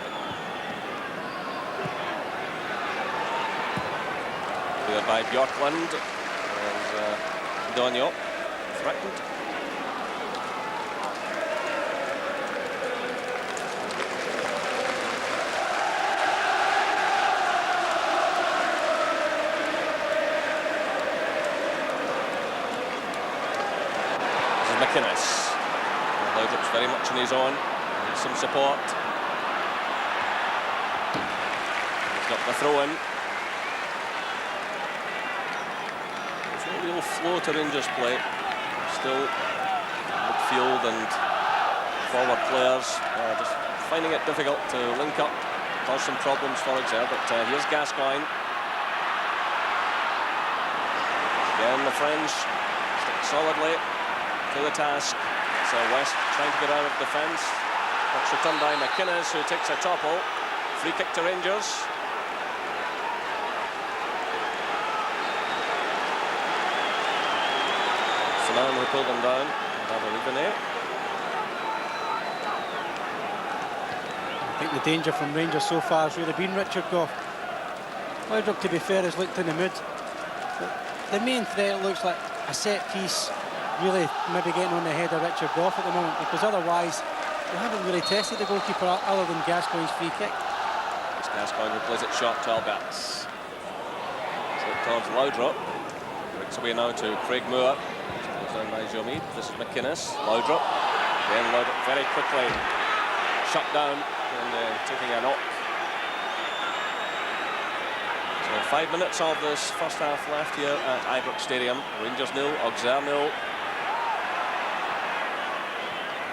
Cleared by Bjorklund and Donio threatened. McInnes. Laudrup's very much on his own. Needs some support. He's got the throw in. There's no real flow to Rangers play. Still midfield and forward players just finding it difficult to link up. Cause some problems for Auxerre, but here's Gascoigne. Again the French stick solidly to the task. So West trying to get out of defence. That's returned by McInnes, who takes a topple. Free kick to Rangers. It's the man who pulled them down. I think the danger from Rangers so far has really been Richard Gough. Laudrup, to be fair, has looked in the mood. But the main threat looks like a set piece, really maybe getting on the head of Richard Gough at the moment, because otherwise they haven't really tested the goalkeeper other than Gascoigne's free kick. It's Gascoigne who plays it short to Alberts. So towards Laudrup. Breaks away now to Craig Moore. Goes down by Jomid. This is McInnes. Laudrup. Then Laudrup very quickly shut down and taking a knock. So So 5 minutes of this first half left here at Ibrox Stadium. Rangers 0, Auxerre 0.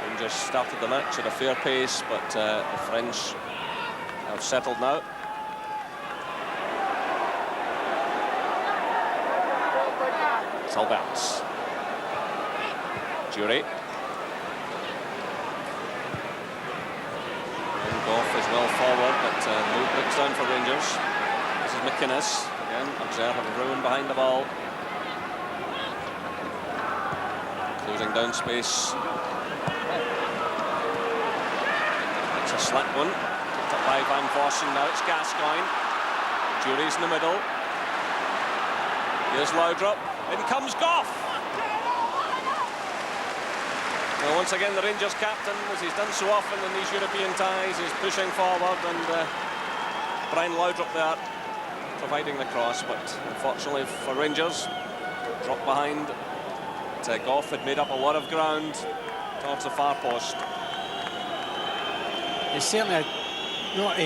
Rangers started the match at a fair pace, but the French have settled now. It's Alberts. Jury. And Goff is well forward, but no breaks down for Rangers. This is McInnes. Again, Auxerre have ruined behind the ball. Closing down space. It's a slack one. Picked up by Van Vossen. Now it's Gascoigne. Jury's in the middle. Here's Laudrup. In comes Goff. Well, once again, the Rangers captain, as he's done so often in these European ties, is pushing forward, and Brian Laudrup there providing the cross, but unfortunately for Rangers, dropped behind. Goff had made up a lot of ground towards the far post. It's certainly not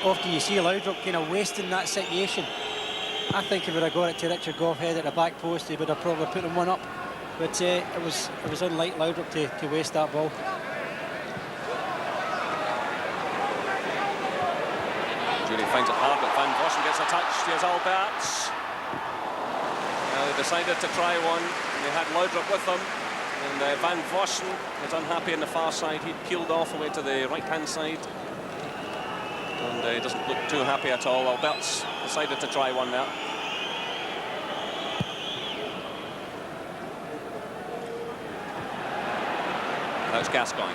often you see Laudrup kind of wasting that situation. I think he would have got it to Richard Goff head at the back post, he would have probably put him one up. But it was unlike Laudrup to waste that ball. Jury finds it hard, but Van Vossen gets a touch. Here's Alberts. They decided to try one. They had Laudrup with them. And Van Vossen was unhappy on the far side. He peeled off away to the right-hand side. And he doesn't look too happy at all. Alberts decided to try one there. That's Gascoigne.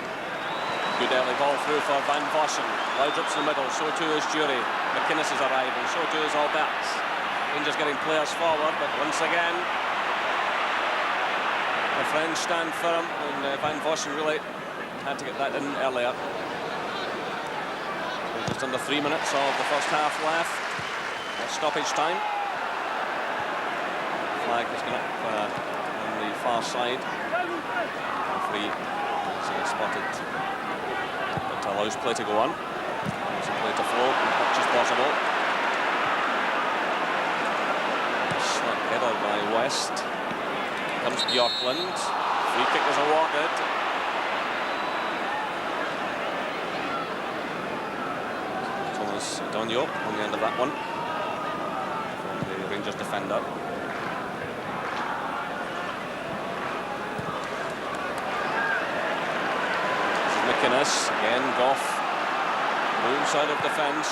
Good early ball through for Van Vossen. Laudrup's in the middle, so too is Jury. McInnes is arriving, so too is Alberts. Rangers getting players forward, but once again, the French stand firm, and Van Vossen really had to get that in earlier. Just under 3 minutes of the first half left. Stoppage time. Flag has gone up on the far side. Free. Spotted, but allows play to go on. Allows the play to flow as much as possible. Slap header by West. Comes Bjorklund. Free kick is awarded. Thomas Donio on the end of that one from the Rangers defender. McInnes, again, Goff moves out of defence.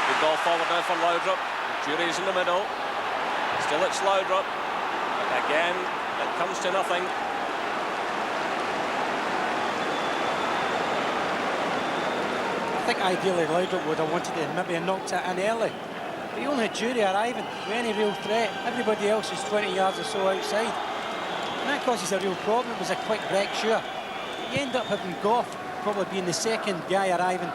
Good ball forward now from Laudrup. Jury's in the middle. Still it's Laudrup. But again, it comes to nothing. I think ideally Laudrup would have wanted to maybe have knocked it in early. But he only had Jury arriving with any real threat. Everybody else is 20 yards or so outside. And that causes a real problem. It was a quick break, sure. You end up having Goff probably being the second guy arriving.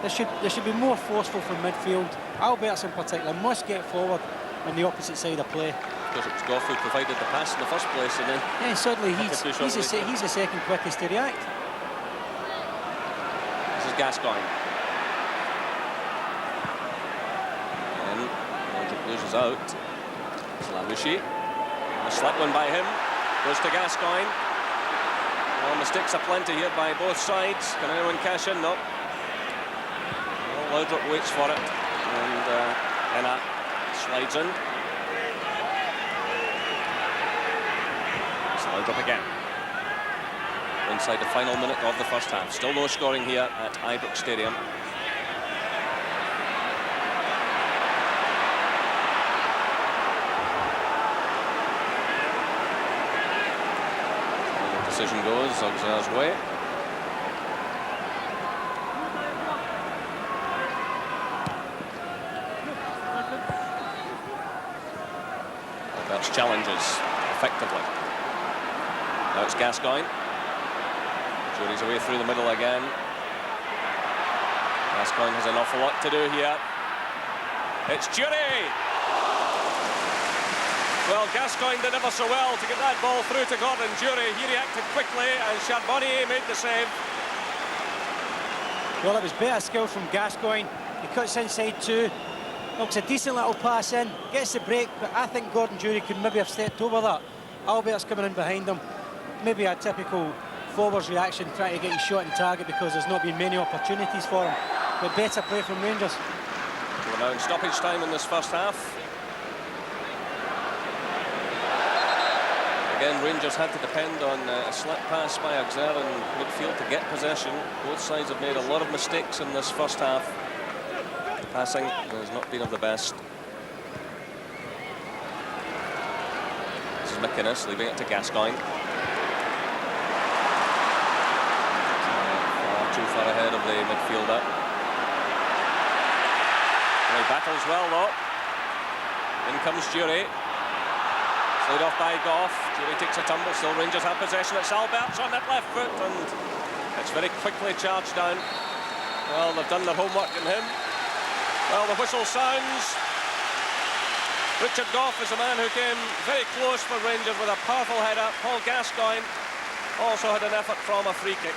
There should be more forceful from midfield. Alberts in particular must get forward on the opposite side of play. Because it was Goff who provided the pass in the first place, and then yeah, suddenly he's the second quickest to react. This is Gascoigne. And Laudrup loses out. Slamushi. A slap one by him. Goes to Gascoigne. Well, mistakes aplenty here by both sides. Can anyone cash in? No. Well, Laudrup waits for it, and Enna slides in. It's Laudrup again. Inside the final minute of the first half. Still no scoring here at Ibrox Stadium. Decision goes Auxerre's way. Alberts challenges effectively. Now it's Gascoigne. Jury's away through the middle again. Gascoigne has an awful lot to do here. It's Jury! Well, Gascoigne did ever so well to get that ball through to Gordon Jury. He reacted quickly, and Charbonnier made the save. Well, it was better skill from Gascoigne. He cuts inside too. Knocks a decent little pass in, gets the break, but I think Gordon Jury could maybe have stepped over that. Albert's coming in behind him. Maybe a typical forwards reaction, trying to get his shot in target because there's not been many opportunities for him. But better play from Rangers. We're now in stoppage time in this first half. Again, Rangers had to depend on a slip pass by Auxerre in midfield to get possession. Both sides have made a lot of mistakes in this first half. The passing has not been of the best. This is McInnes leaving it to Gascoigne. Too far ahead of the midfielder. He battles well though. In comes Jury. Slid off by Goff. Jury takes a tumble. Still Rangers have possession. It's Albert's on that left foot and it's very quickly charged down. Well, they've done their homework in him. Well, the whistle sounds. Richard Goff is a man who came very close for Rangers with a powerful header. Paul Gascoigne also had an effort from a free kick.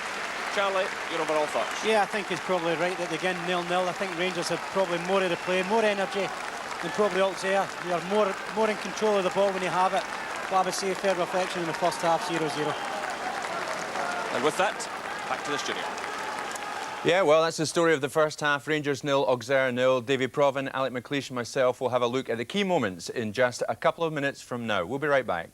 Charlie, your overall thoughts? Yeah, I think he's probably right that again 0-0. I think Rangers had probably more of the play, more energy than probably Auxerre. They are more in control of the ball when you have it. But I would say a fair reflection in the first half, 0-0. And with that, back to the studio. Yeah, well, that's the story of the first half. Rangers 0, Auxerre 0. Davy Provan, Alec McLeish and myself will have a look at the key moments in just a couple of minutes from now. We'll be right back.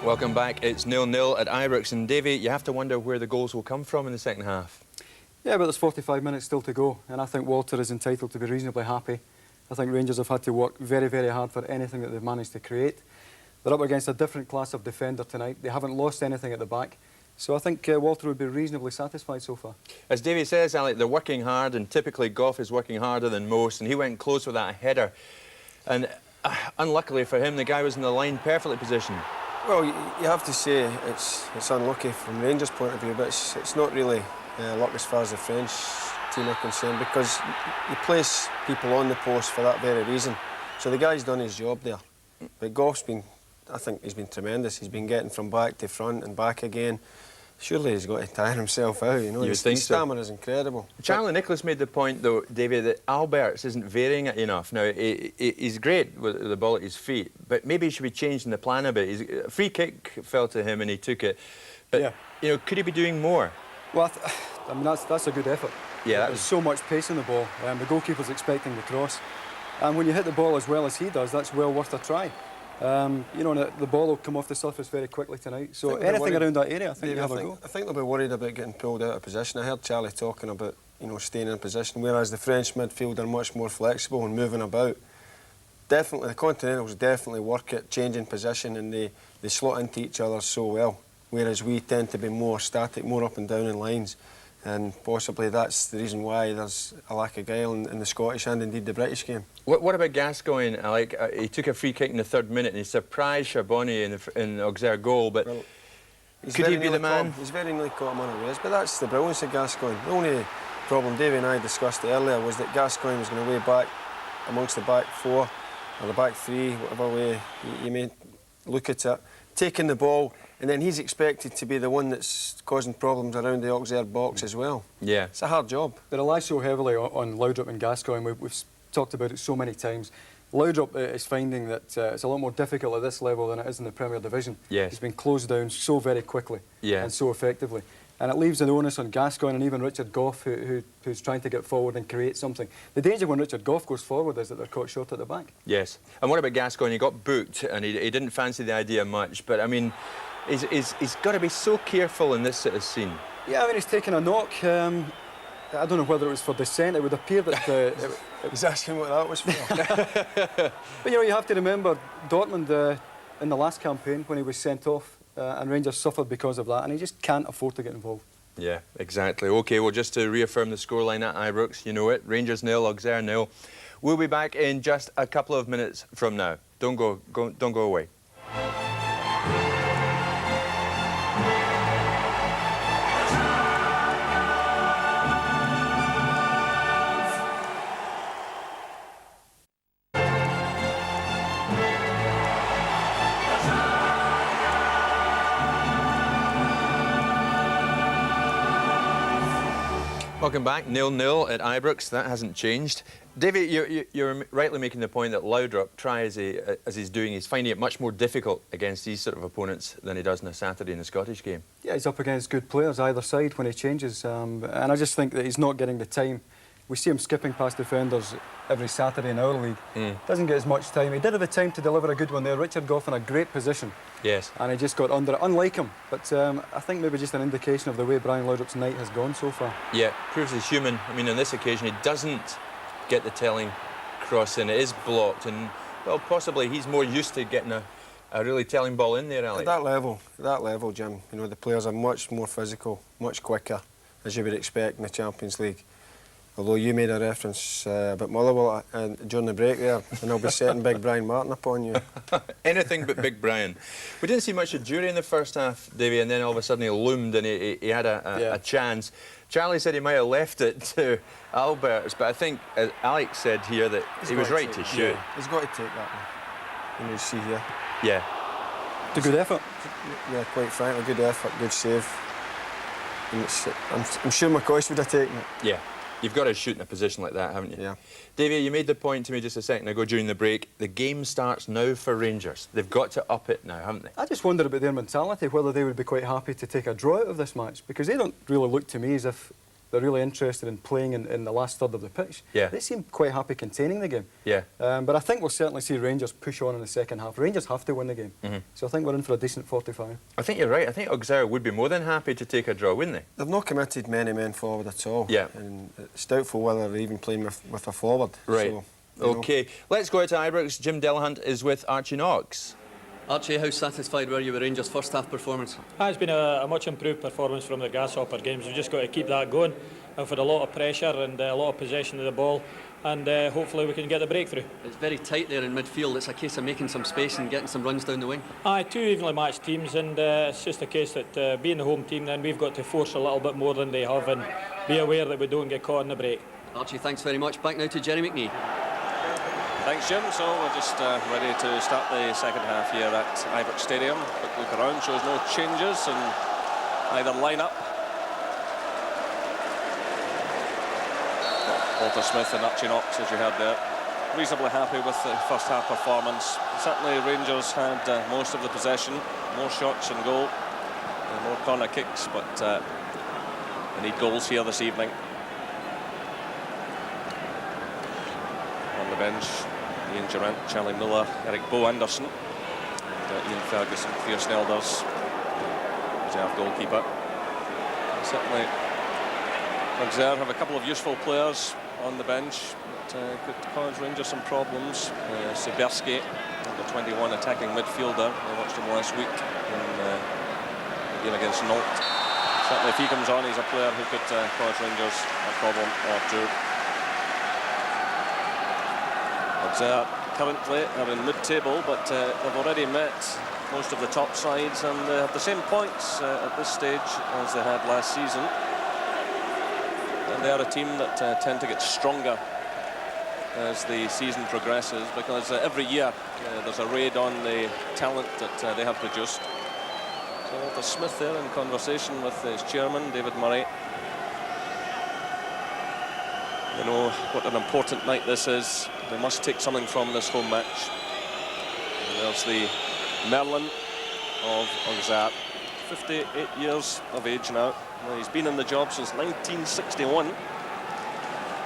Welcome back. It's 0-0 at Ibrox. And Davy, you have to wonder where the goals will come from in the second half. Yeah, but there's 45 minutes still to go, and I think Walter is entitled to be reasonably happy. I think Rangers have had to work very, very hard for anything that they've managed to create. They're up against a different class of defender tonight. They haven't lost anything at the back. So I think Walter would be reasonably satisfied so far. As Davy says, Alec, they're working hard, and typically Goff is working harder than most, and he went close with that header. And unluckily for him, the guy was in the line perfectly positioned. Well, you have to say it's unlucky from Rangers' point of view, but it's not really luck as far as the French team are concerned, because you place people on the post for that very reason. So the guy's done his job there. But Goff's been, I think he's been tremendous. He's been getting from back to front and back again. Surely he's got to tire himself out, you know. You would think his so. stamina is incredible. Charlie Nicholas made the point, though, David, that Alberts isn't varying it enough. Now, he's great with the ball at his feet, but maybe he should be changing the plan a bit. A free kick fell to him and he took it. But, yeah, you know, could he be doing more? Well, I mean, that's a good effort. Yeah, there's so much pace in the ball. The goalkeeper's expecting the cross. And when you hit the ball as well as he does, that's well worth a try. You know, the ball will come off the surface very quickly tonight. So anything around that area, I think you have a go. I think they'll be worried about getting pulled out of position. I heard Charlie talking about, you know, staying in position, whereas the French midfield are much more flexible and moving about. Definitely, the Continentals definitely work at changing position, and they slot into each other so well, whereas we tend to be more static, more up and down in lines. And possibly that's the reason why there's a lack of guile in the Scottish and indeed the British game. What about Gascoigne? Like, he took a free kick in the 3rd minute and he surprised Charbonnier in the Auxerre goal, but well, could he be the man? He's very nearly caught him unawares, but that's the brilliance of Gascoigne. The only problem, Davey and I discussed it earlier, was that Gascoigne was going to way back amongst the back 4 or the back 3, whatever way you may look at it, taking the ball, and then he's expected to be the one that's causing problems around the Auxerre box as well. Yeah. It's a hard job. They rely so heavily on Laudrup and Gascoigne. We've talked about it so many times. Laudrup is finding that it's a lot more difficult at this level than it is in the Premier Division. Yes. He's been closed down so very quickly, yeah, and so effectively. And it leaves an onus on Gascoigne and even Richard Goff, who's trying to get forward and create something. The danger when Richard Goff goes forward is that they're caught short at the back. Yes. And what about Gascoigne? He got booked and he didn't fancy the idea much, but I mean, he's got to be so careful in this sort of scene. Yeah, I mean, he's taken a knock. I don't know whether it was for dissent. It would appear that... He's asking what that was for. But, you know, you have to remember Dortmund in the last campaign when he was sent off and Rangers suffered because of that, and he just can't afford to get involved. Yeah, exactly. OK, well, just to reaffirm the scoreline at Ibrox, you know it, Rangers 0, Auxerre 0. We'll be back in just a couple of minutes from now. Don't go away. Welcome back. 0-0 at Ibrox. That hasn't changed. Davey, you're rightly making the point that Laudrup, try as he's doing, he's finding it much more difficult against these sort of opponents than he does on a Saturday in the Scottish game. Yeah, he's up against good players either side when he changes, and I just think that he's not getting the time. We see him skipping past defenders every Saturday in our league. Doesn't get as much time. He did have the time to deliver a good one there. Richard Goff in a great position. Yes. And he just got under it, unlike him. But I think maybe just an indication of the way Brian Laudrup's night has gone so far. Yeah, proves he's human. I mean, on this occasion, he doesn't get the telling cross in. It is blocked, and, well, possibly he's more used to getting a really telling ball in there, Alex. At that level, Jim, you know, the players are much more physical, much quicker, as you would expect in the Champions League. Although you made a reference about Motherwell during the break there, and I'll be setting Big Brian Martin upon you. Anything but Big Brian. We didn't see much of Jury in the first half, Davey, and then all of a sudden he loomed and he had a chance. Charlie said he might have left it to Alberts, but I think, as Alex said here, that he was right to shoot. Yeah, he's got to take that one. You see here. Yeah. It's a good effort. Yeah, quite frankly, good effort, good save. And I'm sure McCoy would have taken it. Yeah. You've got to shoot in a position like that, haven't you? Yeah. Davey, you made the point to me just a second ago during the break. The game starts now for Rangers. They've got to up it now, haven't they? I just wonder about their mentality, whether they would be quite happy to take a draw out of this match, because they don't really look to me as if they're really interested in playing in the last third of the pitch. Yeah. They seem quite happy containing the game. Yeah. But I think we'll certainly see Rangers push on in the second half. Rangers have to win the game. So I think we're in for a decent 45. I think you're right. I think Auxerre would be more than happy to take a draw, wouldn't they? They've not committed many men forward at all. Yeah. And it's doubtful whether they're even playing with a forward. Right. So, OK. Let's go out to Ibrox. Jim Delahunt is with Archie Knox. Archie, how satisfied were you with Rangers' first half performance? It's been a much improved performance from the Grasshopper games. We've just got to keep that going. We've had a lot of pressure and a lot of possession of the ball, and hopefully we can get the breakthrough. It's very tight there in midfield. It's a case of making some space and getting some runs down the wing. Two evenly matched teams, and it's just a case that being the home team, then we've got to force a little bit more than they have and be aware that we don't get caught in the break. Archie, thanks very much. Back now to Jerry McNee. Thanks, Jim. So we're just ready to start the second half here at Ibrox Stadium. Quick look around, shows no changes in either line-up. Walter Smith and Archie Knox, as you heard there, reasonably happy with the first half performance. Certainly Rangers had most of the possession, more shots on goal, more corner kicks, but they need goals here this evening. On the bench, Ian Durant, Charlie Miller, Eric Bo Anderson, and Ian Ferguson, Theo Snelders, reserve goalkeeper. And certainly Auxerre have a couple of useful players on the bench that could cause Rangers some problems. Siberski, number 21, attacking midfielder. I watched him last week in the game against Nantes. Certainly if he comes on, he's a player who could cause Rangers a problem or two. Auxerre currently are in mid-table, but they've already met most of the top sides, and they have the same points at this stage as they had last season. And they are a team that tend to get stronger as the season progresses, because every year there's a raid on the talent that they have produced. So Walter Smith there in conversation with his chairman, David Murray. They know what an important night this is. They must take something from this home match. And there's the Merlin of Auxerre, 58 years of age now. Well, he's been in the job since 1961.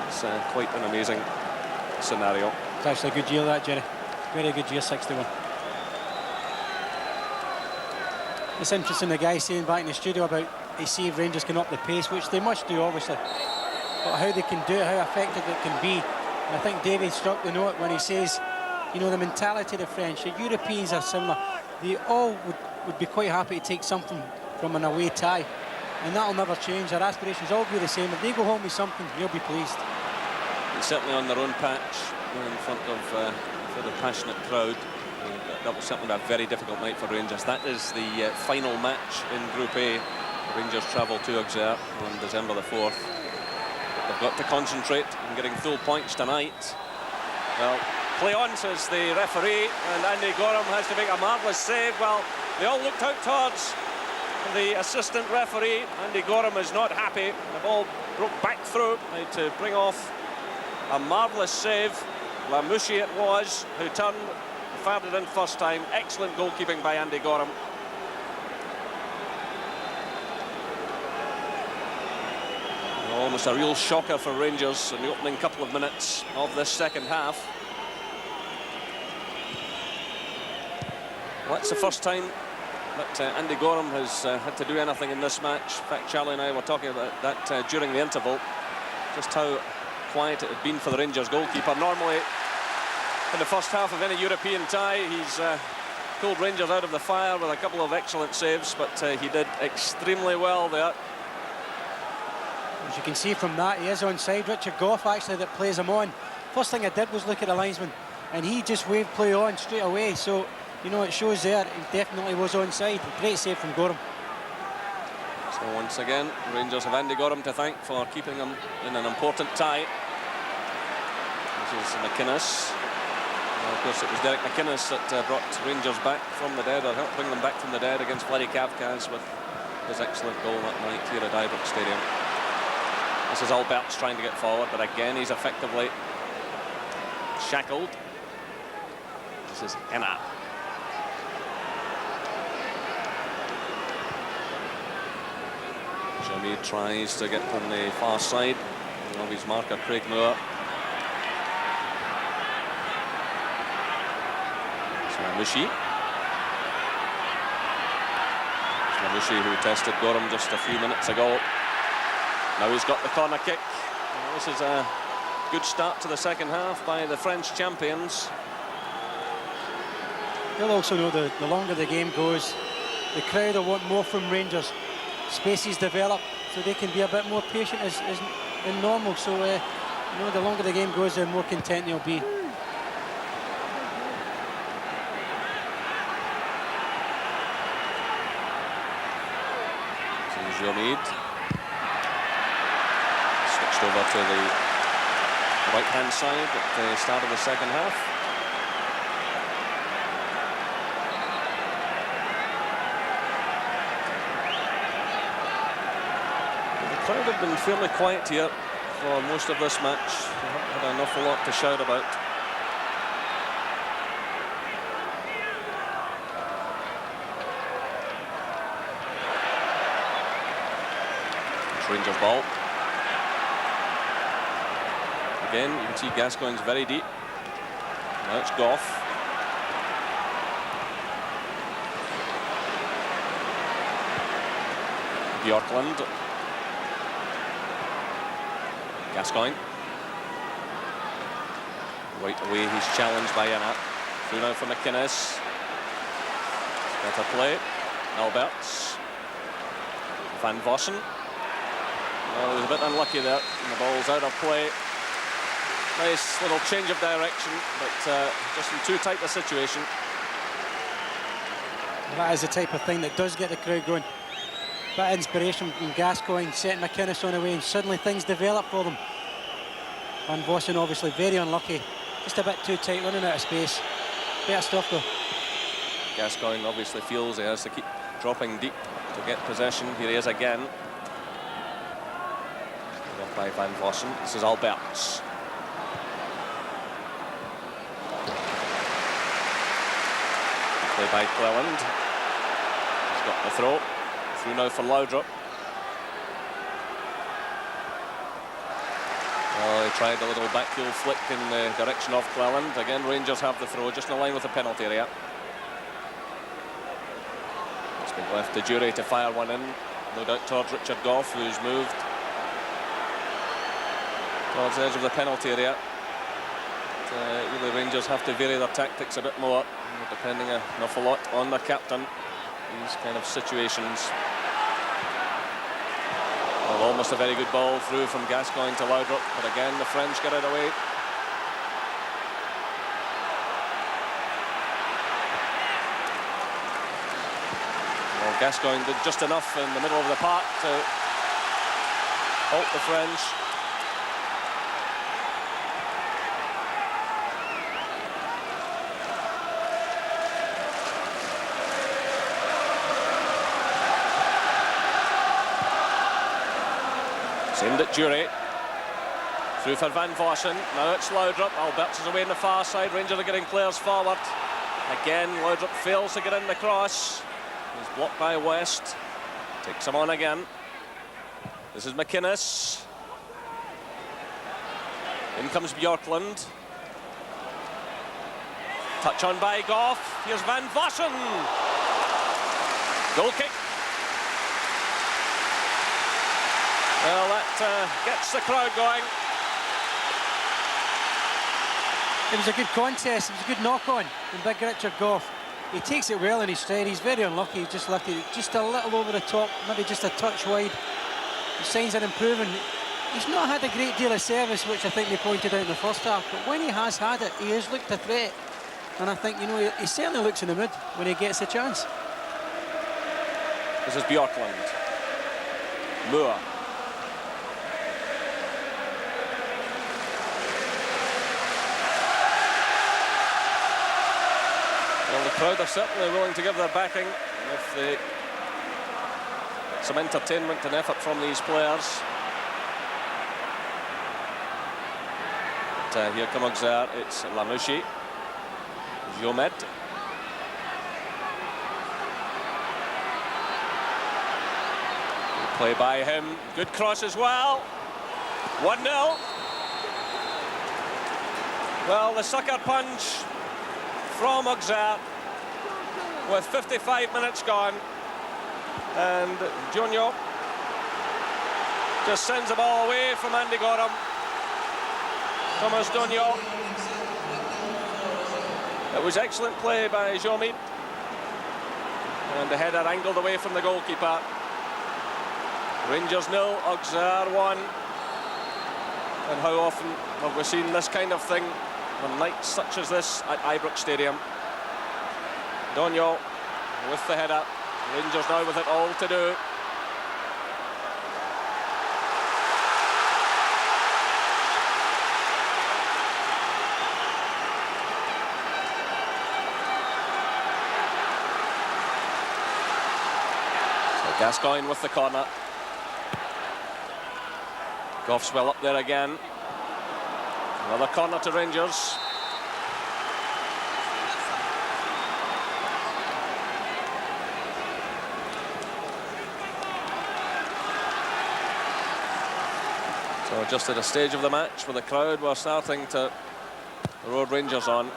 It's quite an amazing scenario. It's actually a good year, that, Jerry. Very good year, 61. It's interesting, the guy saying back in the studio about they see if Rangers can up the pace, which they must do, obviously. But how they can do it, how effective it can be. And I think David struck the note when he says, you know, the mentality of the French, the Europeans are similar. They all would be quite happy to take something from an away tie. And that'll never change. Our aspirations all be the same. If they go home with something, we'll be pleased. And certainly on their own patch, in front of a passionate crowd, that was certainly a very difficult night for Rangers. That is the final match in Group A. Rangers travel to Auxerre on December the 4th. They've got to concentrate on getting full points tonight. Well, play on, says the referee, and Andy Gorham has to make a marvellous save. Well, they all looked out towards the assistant referee. Andy Gorham is not happy. The ball broke back through to bring off a marvellous save. Lamouchi it was, who turned, fired it in first time. Excellent goalkeeping by Andy Gorham. Almost a real shocker for Rangers in the opening couple of minutes of this second half. Well, that's the first time that Andy Gorham has had to do anything in this match. In fact, Charlie and I were talking about that during the interval, just how quiet it had been for the Rangers goalkeeper. Normally, in the first half of any European tie, he's pulled Rangers out of the fire with a couple of excellent saves, but he did extremely well there. As you can see from that, he is onside. Richard Gough, actually, that plays him on. First thing I did was look at the linesman, and he just waved play on straight away. So, you know, it shows there he definitely was onside. Great save from Gorham. So once again, Rangers have Andy Gorham to thank for keeping them in an important tie. This is McInnes. Well, of course, it was Derek McInnes that brought Rangers back from the dead, or helped bring them back from the dead against Vladimir Kavkaz with his excellent goal that night here at Ibrox Stadium. This is Albert's trying to get forward, but again he's effectively shackled. This is Enna. Jimmy tries to get on the far side of his marker, Craig Moore. Lamouchi. Lamouchi, who tested Gorham just a few minutes ago. Now he's got the corner kick. Well, this is a good start to the second half by the French champions. You'll also know the longer the game goes, the crowd will want more from Rangers. Spaces develop, so they can be a bit more patient as than normal. So, you know, the longer the game goes, the more content they'll be. Jomid switched over to the right-hand side at the start of the second half. The crowd have been fairly quiet here for most of this match. They haven't had an awful lot to shout about. Rangers ball. Again, you can see Gascoigne's very deep. Now it's Gough. Bjorklund. Gascoigne. Right away, he's challenged by Enna. Through now for McInnes. Better play. Alberts. Van Vossen. Well, he was a bit unlucky there, and the ball's out of play. Nice little change of direction, but just in too tight a situation. That is the type of thing that does get the crowd going. Bit of inspiration from Gascoigne, setting McInnes on the way, and suddenly things develop for them. Van Vossen obviously very unlucky. Just a bit too tight, running out of space. Better stuff though. Gascoigne obviously feels he has to keep dropping deep to get possession. Here he is again. By Van Vossen. This is Alberts. Play by Cleland. He's got the throw. Through now for Laudrup. Well, he tried a little backheel flick in the direction of Cleland. Again, Rangers have the throw, just in line with the penalty area. It's been left to Jury to fire one in. No doubt towards Richard Gough, who's moved towards the edge of the penalty area. Really, Rangers have to vary their tactics a bit more, depending an awful lot on their captain. These kind of situations. Well, almost a very good ball through from Gascoigne to Laudrup, but again the French get it away. Well, Gascoigne did just enough in the middle of the park to halt the French. Send it Jury. Through for Van Vossen. Now it's Laudrup. Alberts is away on the far side. Rangers are getting players forward. Again, Laudrup fails to get in the cross. He's blocked by West. Takes him on again. This is McInnes. In comes Bjorklund. Touch on by Goff. Here's Van Vossen. Goal kick. Well, that gets the crowd going. It was a good contest. It was a good knock-on from big Richard Goff. He takes it well in his stride. He's very unlucky. He just left it just a little over the top, maybe just a touch wide. The signs are improving. He's not had a great deal of service, which I think they pointed out in the first half, but when he has had it, he has looked a threat. And I think, you know, he certainly looks in the mood when he gets a chance. This is Bjorklund. Moore. Well, the crowd are certainly willing to give their backing with some entertainment and effort from these players. But here come Auxerre. It's Lamouchi. Jomed. Play by him. Good cross as well. 1-0. Well, the sucker punch from Auxerre with 55 minutes gone. And Junior just sends the ball away from Andy Gorham. Thomas Donio. It was excellent play by Jomid. And the header angled away from the goalkeeper. Rangers 0, Auxerre 1. And how often have we seen this kind of thing on nights such as this at Ibrox Stadium? Donio with the header. Rangers now with it all to do. So Gascoigne with the corner. Goff's well up there again. Another corner to Rangers. So just at a stage of the match where the crowd were starting to roar Rangers on.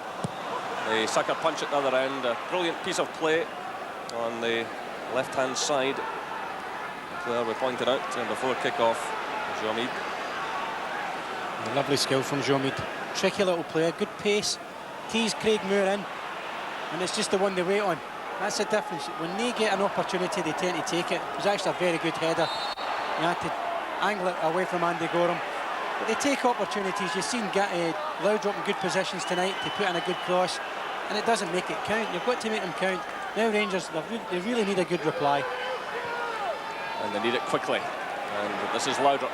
The sucker punch at the other end, a brilliant piece of play on the left-hand side. The player we pointed out before kick-off, Jomid. Lovely skill from Jomid. Tricky little player, good pace. Tees Craig Moore in, and it's just the one they wait on. That's the difference. When they get an opportunity, they tend to take it. It was actually a very good header. He had to angle it away from Andy Gorham. But they take opportunities. You've seen Laudrup in good positions tonight to put in a good cross, and it doesn't make it count. You've got to make them count. Now Rangers, they really need a good reply. And they need it quickly. And this is Laudrup.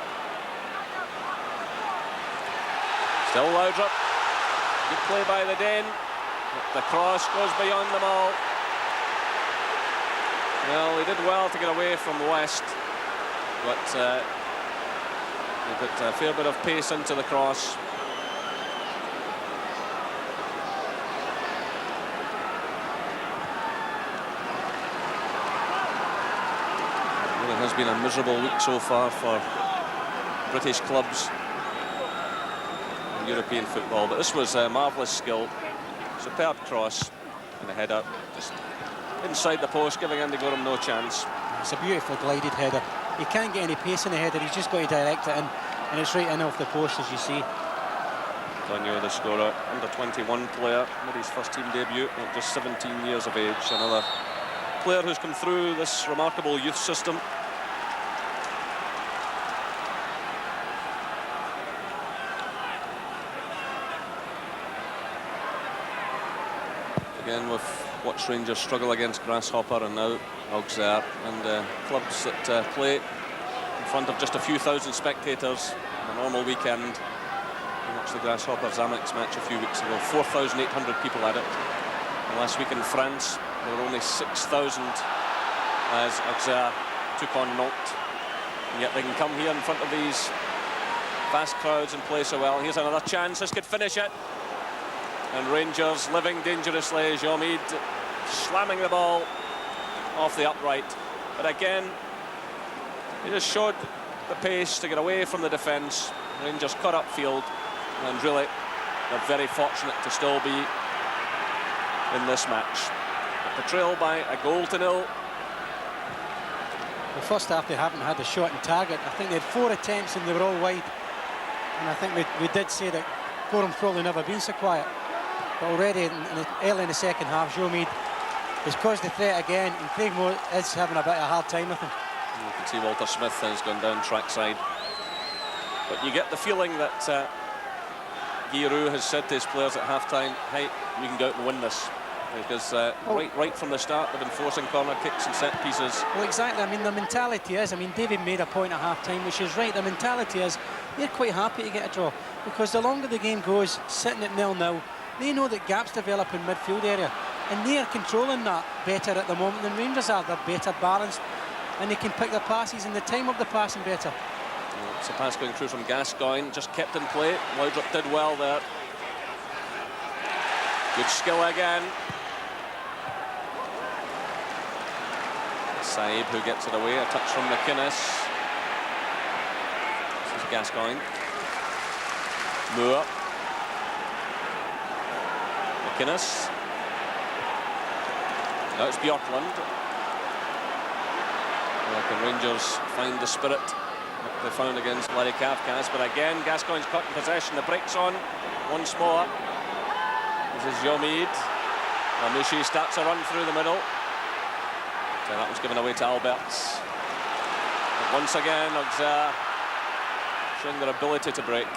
Still Laudrup. Good play by the Dane. The cross goes beyond them all. Well, he did well to get away from West, but he put a fair bit of pace into the cross. It really has been a miserable week so far for British clubs in European football, but this was a marvellous skill. Superb cross and a header just inside the post, giving Andy Gorham no chance. It's a beautiful glided header. He can't get any pace in the header, he's just got to direct it in, and it's right in off the post, as you see. Donio, the scorer, under 21 player, made his first team debut at just 17 years of age. Another player who's come through this remarkable youth system. Again, we've watched Rangers struggle against Grasshopper and now Auxerre, and clubs that play in front of just a few thousand spectators on a normal weekend. We watched the Grasshoppers Amex match a few weeks ago, 4,800 people at it. And last week in France, there were only 6,000 as Auxerre took on Nantes. And yet they can come here in front of these vast crowds and play so well. Here's another chance, this could finish it. And Rangers living dangerously. Jomid slamming the ball off the upright. But again, he just showed the pace to get away from the defence. Rangers cut up field, and really they're very fortunate to still be in this match. But the trail by a goal to nil. The first half they haven't had a shot on target. I think they had 4 attempts and they were all wide. And I think we did say that Gorham's probably never been so quiet. But already early in the second half, Jomid has caused the threat again, and Craig Moore is having a bit of a hard time with him. You can see Walter Smith has gone down trackside. But you get the feeling that Giroud has said to his players at half-time, hey, we can go out and win this. Because right from the start, they've been forcing corner kicks and set pieces. Well, exactly. I mean, the mentality is, David made a point at half-time, which is right. The mentality is they're quite happy to get a draw, because the longer the game goes, sitting at 0-0, they know that gaps develop in midfield area, and they are controlling that better at the moment than Rangers are. They're better balanced, and they can pick their passes and the time of the passing better. It's a pass going through from Gascoigne, just kept in play. Laudrup did well there. Good skill again. Saib who gets it away, a touch from McInnes. This is Gascoigne. Moore. McInnes. Now it's Bjorklund. Well, can Rangers find the spirit that they found against Larry Kavkaz? But again, Gascoigne's caught in possession. The break's on once more. This is Jomid. Mamouchi starts a run through the middle. So that was given away to Alberts. But once again, Auxerre showing their ability to break.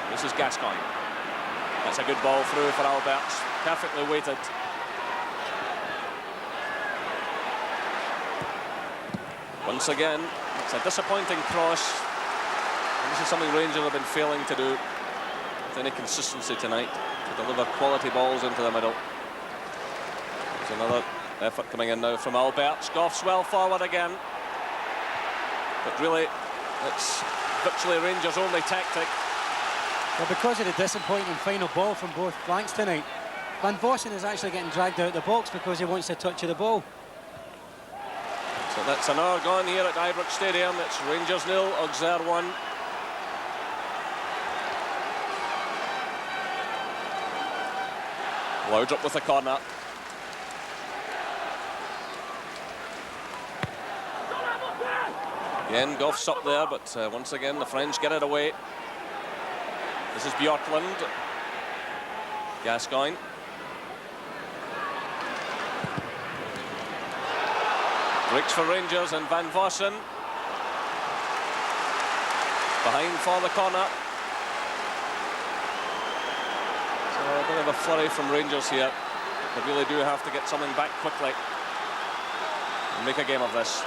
This is Gascoigne. That's a good ball through for Alberts. Perfectly weighted. Once again, it's a disappointing cross. And this is something Rangers have been failing to do with any consistency tonight, to deliver quality balls into the middle. There's another effort coming in now from Alberts. Goff's well forward again. But really, it's virtually Rangers' only tactic. Well, because of the disappointing final ball from both flanks tonight, Van Vossen is actually getting dragged out of the box because he wants a touch of the ball. So that's an hour gone here at Ibrox Stadium. It's Rangers 0, Auxerre 1. Laudrup with the corner. Again, Goff's up there, but once again the French get it away. This is Bjorklund. Gascoigne. Breaks for Rangers and Van Vossen. Behind for the corner. So a bit of a flurry from Rangers here. They really do have to get something back quickly and make a game of this.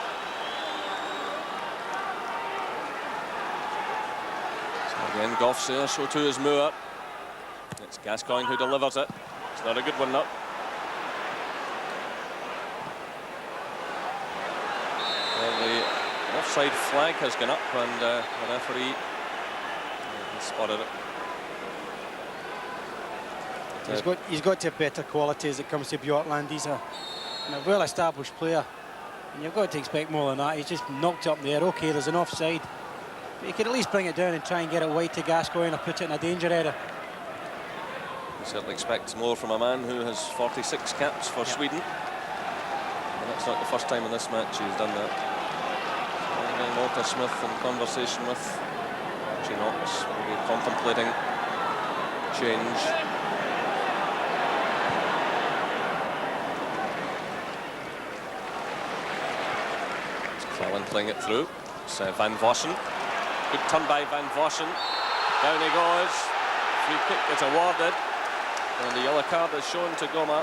Again, Goff's there, so too is Moore. It's Gascoigne who delivers it. It's not a good one, though. Well, the offside flag has gone up, and the referee has spotted it. He's got to have better quality as it comes to Bjorklund. He's a well-established player, and you've got to expect more than that. He's just knocked up in the air. OK, there's an offside. But he could at least bring it down and try and get it wide to Gascoigne or put it in a danger area. You certainly expect more from a man who has 46 caps for Sweden. And that's not the first time in this match he's done that. And Walter Smith in conversation with Archie Knox, maybe contemplating change. It's Cleland playing it through. It's Van Vossen. Good turn by Van Vossen. Down he goes. Free kick is awarded. And the yellow card is shown to Goma.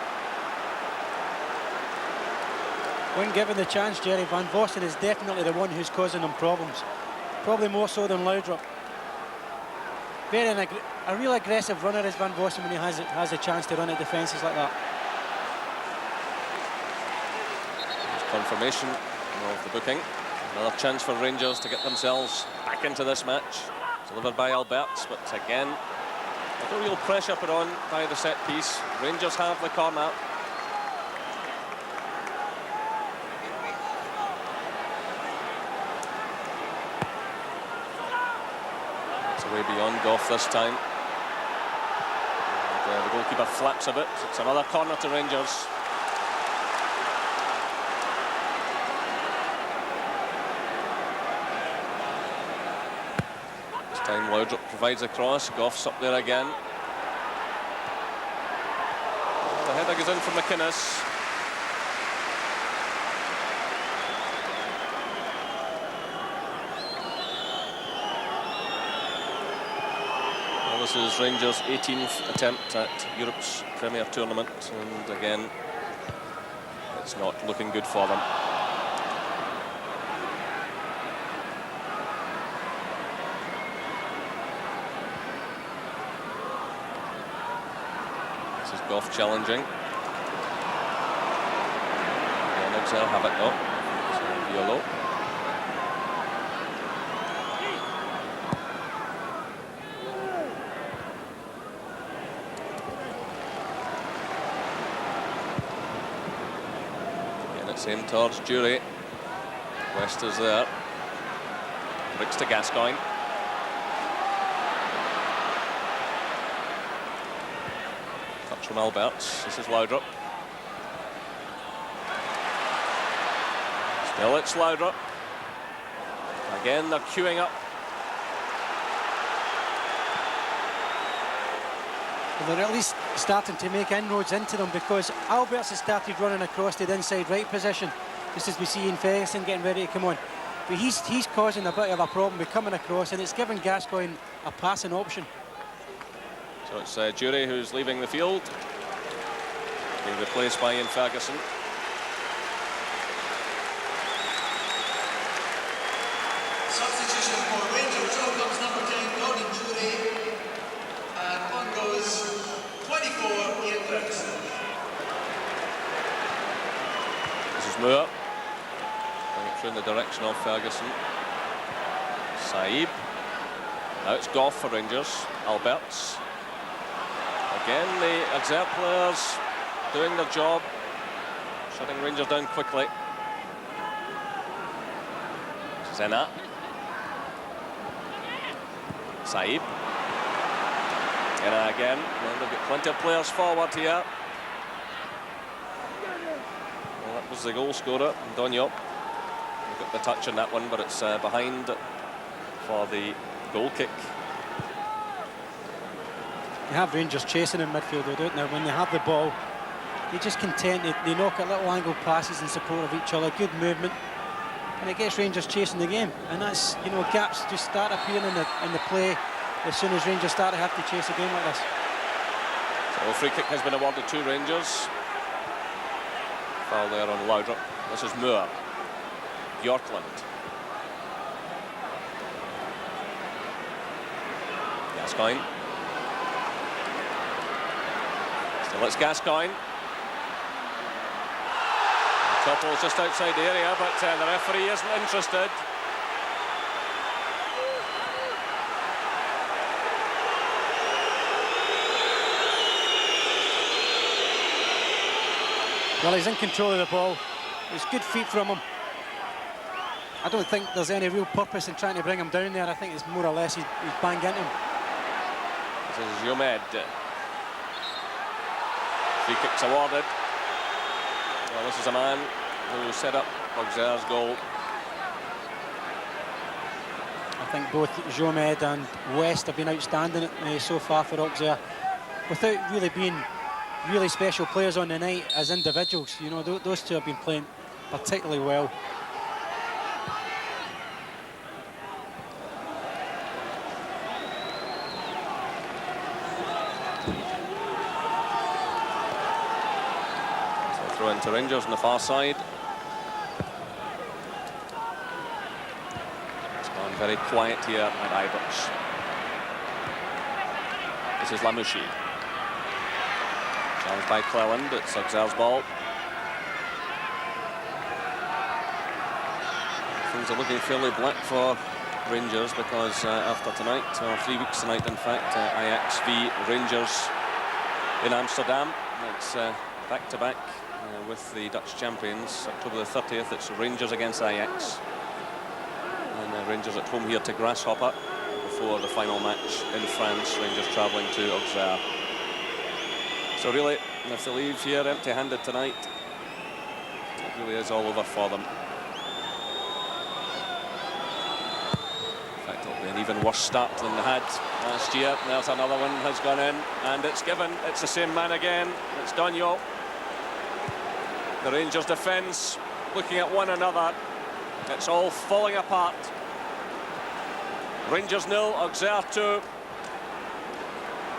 When given the chance, Jerry, Van Vossen is definitely the one who's causing them problems. Probably more so than Laudrup. A real aggressive runner is Van Vossen when he has a chance to run at defences like that. There's confirmation of the booking. Another chance for Rangers to get themselves back into this match. Delivered by Alberts, but again, no real pressure put on by the set piece. Rangers have the corner. It's away beyond Goff this time. And, the goalkeeper flaps a bit. It's another corner to Rangers. Time Laudrup provides a cross. Goff's up there again. The header goes in from McInnes. Well, this is Rangers' 18th attempt at Europe's Premier Tournament, and again, it's not looking good for them. Goff challenging. Again, Auxerre have it though. So Violo. Again, it's aimed towards Jury. West is there. Bricks to Gascoigne. From Alberts. This is Laudrup. Still it's Laudrup. Again, they're queuing up. Well, they're at least starting to make inroads into them, because Alberts has started running across to the inside right position, just as we see in Ferguson getting ready to come on. But he's causing a bit of a problem with coming across, and it's giving Gascoigne a passing option. So it's Jury who's leaving the field, being replaced by Ian Ferguson. Substitution for Rangers. So comes number 10, Gordon Jury, and on goes 24, Ian Ferguson. This is Moore. Bring it through in the direction of Ferguson. Saib. Now it's Goff for Rangers. Alberts. Again, the Auxerre players doing their job, shutting Rangers down quickly. Zena. Saib. Zena again. And they've got plenty of players forward here. Well, that was the goal scorer, Donyop. We've got the touch on that one, but it's behind for the goal kick. You have Rangers chasing in midfield, though, don't they? When they have the ball, they just content, they knock at little angle passes in support of each other, good movement, and it gets Rangers chasing the game. And that's, you know, gaps just start appearing in the play as soon as Rangers start to have to chase a game like this. So a free kick has been awarded to Rangers. Foul there on Laudrup. This is Moore. Bjorkland. Gascoigne. Still it's Gascoigne. Topple's just outside the area, but the referee isn't interested. Well, he's in control of the ball. It's good feet from him. I don't think there's any real purpose in trying to bring him down there. I think it's more or less he's banged into him. This is Jomed. Free kicks awarded. Well, this is a man who set up Auxerre's goal. I think both Jomed and West have been outstanding so far for Auxerre, without really being really special players on the night as individuals. You know, those two have been playing particularly well. So throw into Rangers on the far side. It's gone very quiet here at Ibrox. This is Lamouchi. Challenged by Cleland, it's Auxerre's ball. Things are looking fairly black for Rangers because after tonight, or 3 weeks tonight in fact, Ajax v Rangers in Amsterdam. It's back-to-back with the Dutch champions. October the 30th, it's Rangers against Ajax. And Rangers at home here to Grasshopper before the final match in France, Rangers travelling to Auxerre. So really, if they leave here empty-handed tonight, it really is all over for them. In fact, it'll be an even worse start than they had last year. There's another one has gone in, and it's given. It's the same man again. It's Donio. The Rangers defence looking at one another. It's all falling apart. Rangers 0, Auxerre 2.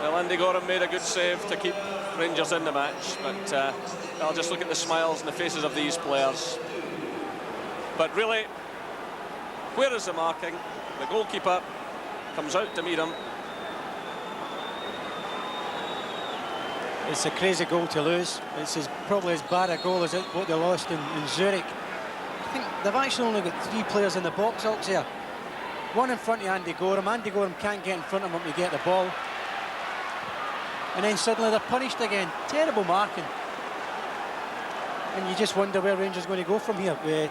Well, Andy Gorham made a good save to keep Rangers in the match, but I'll just look at the smiles on the faces of these players. But really, where is the marking? The goalkeeper comes out to meet him. It's a crazy goal to lose. It's probably as bad a goal as what they lost in Zurich. I think they've actually only got 3 players in the box, Auxerre. One in front of Andy Gorham. Andy Gorham can't get in front of him to get the ball. And then suddenly they're punished again. Terrible marking. And you just wonder where Rangers are going to go from here. With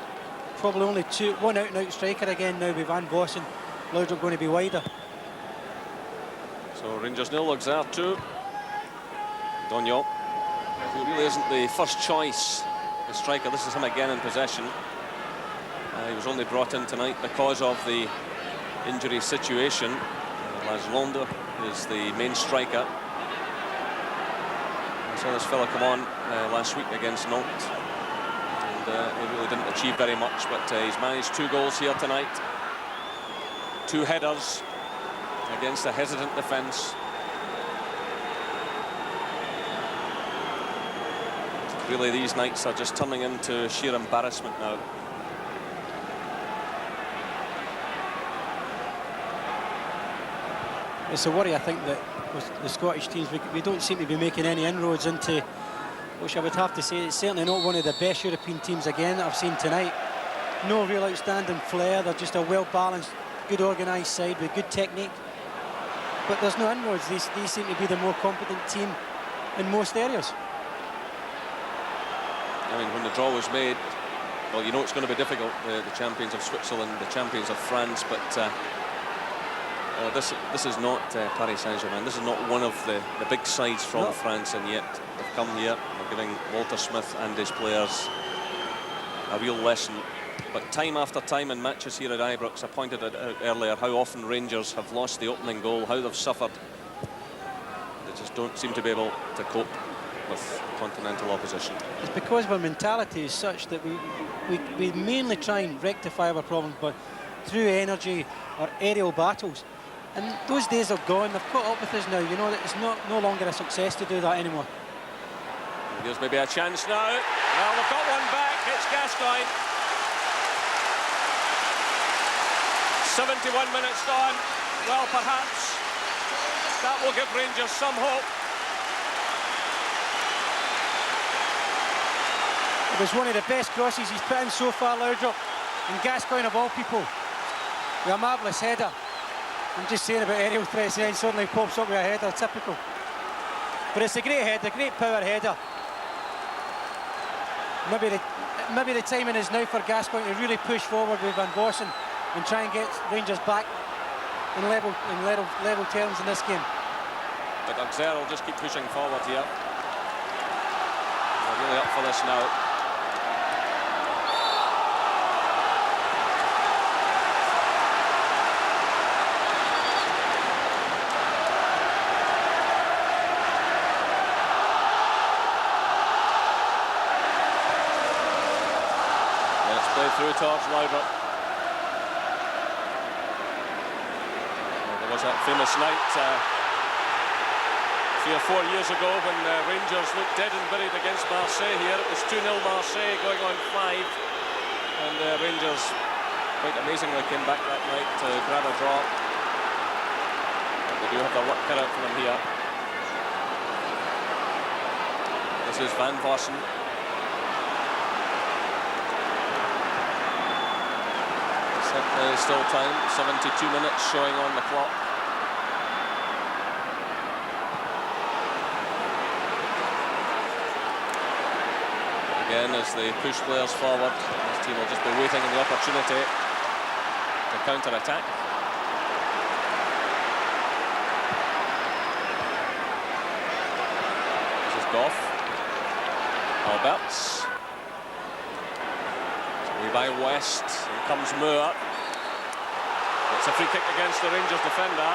probably only one out-and-out striker again now with Van Vossen. Laudrup going to be wider. So Rangers 0, Auxerre 2. Donio, who really isn't the first choice, the striker. This is him again in possession. He was only brought in tonight because of the injury situation. Laszlo is the main striker. I saw this fella come on last week against Nantes, and he really didn't achieve very much, but he's managed 2 goals here tonight. 2 headers against a hesitant defence. Really, these nights are just turning into sheer embarrassment now. It's a worry, I think, that with the Scottish teams, we don't seem to be making any inroads into, which I would have to say, it's certainly not one of the best European teams again that I've seen tonight. No real outstanding flair. They're just a well-balanced, good organised side with good technique. But there's no inroads. These seem to be the more competent team in most areas. I mean, when the draw was made, well, you know it's going to be difficult. The champions of Switzerland, the champions of France, but this is not Paris Saint-Germain. This is not one of the big sides from France, and yet they've come here. They're giving Walter Smith and his players a real lesson. But time after time in matches here at Ibrox, I pointed out earlier how often Rangers have lost the opening goal, how they've suffered. They just don't seem to be able to cope with continental opposition. It's because our mentality is such that we mainly try and rectify our problems, but through energy or aerial battles. And those days are gone. They've caught up with us now. You know that it's no longer a success to do that anymore. There's maybe a chance now. Well, they've got one back. It's Gascoigne. 71 minutes gone. Well, perhaps that will give Rangers some hope. It was one of the best crosses he's put in so far, Laudrup. And Gascoigne, of all people, with a marvellous header. I'm just saying about aerial threats, and then suddenly pops up with a header, typical. But it's a great header, a great power header. Maybe the timing is now for Gascoigne to really push forward with Van Vossen and try and get Rangers back in level terms in this game. But Auxerre will just keep pushing forward here. They're really up for this now. Through towards Laudrup. There was that famous night 3 or 4 years ago when Rangers looked dead and buried against Marseille here. It was 2-0 Marseille going on 5, and Rangers quite amazingly came back that night to grab a draw. But they do have their work cut out for them here. This is Van Vossen. Certainly still time, 72 minutes showing on the clock. Again, as they push players forward, this team will just be waiting on the opportunity to counter-attack. This is Goff. Alberts. Away by West. Here comes Moore. It's a free kick against the Rangers defender.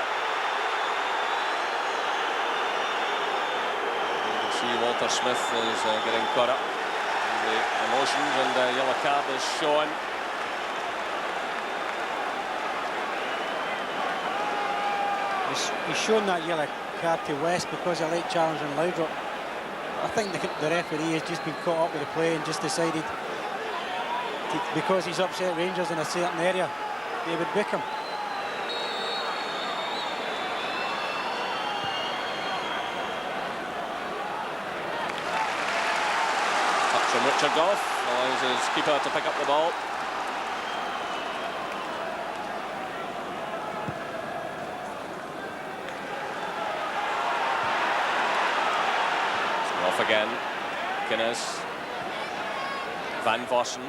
You can see Walter Smith is getting caught up in the emotions, and a yellow card is shown. He's shown that yellow card to West because of late challenge on Loudrup. I think the referee has just been caught up with the play and just decided because he's upset Rangers in a certain area, they would book him. Touch from Richard Goff allows his keeper to pick up the ball. Off again, Guinness, Van Vossen.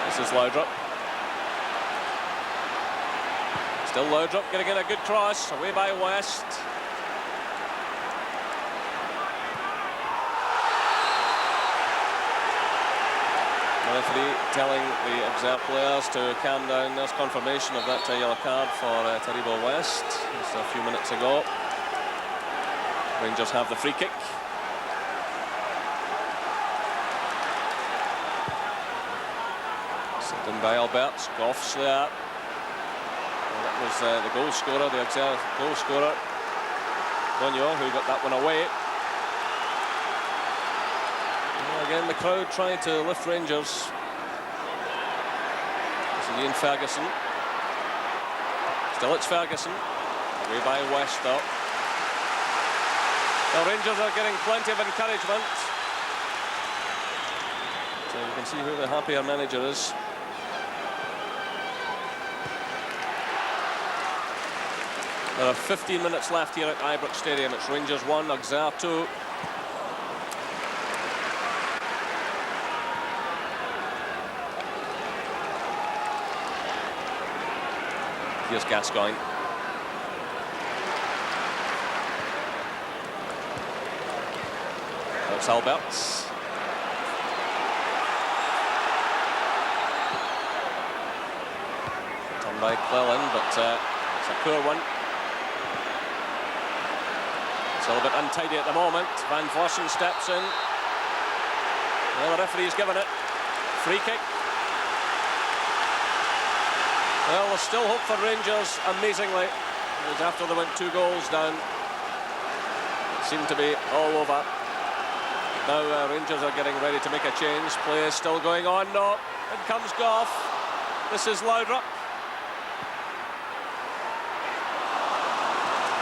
This is Loudrup. Still Loudrup getting in a good cross, away by West. The referee telling the Auxerre players to calm down. There's confirmation of that yellow card for Taribo West just a few minutes ago. Rangers have the free kick. Sent in by Alberts. Goff's there. And that was the goal scorer, the Auxerre goal scorer, Donio, who got that one away. Again, the crowd trying to lift Rangers. This is Ian Ferguson. Still it's Ferguson. Away by West though. The Rangers are getting plenty of encouragement. So you can see who the happier manager is. There are 15 minutes left here at Ibrox Stadium. It's Rangers 1, Auxerre 2. Here's Gascoigne. That's Alberts. Done by Clellan, but it's a poor one. It's a little bit untidy at the moment. Van Vossen steps in. Well, the referee's given it. Free kick. Well, there's still hope for Rangers, amazingly. It was after they went 2 goals down. It seemed to be all over. Now Rangers are getting ready to make a change. Play is still going on. No, in comes Goff. This is Loudrup.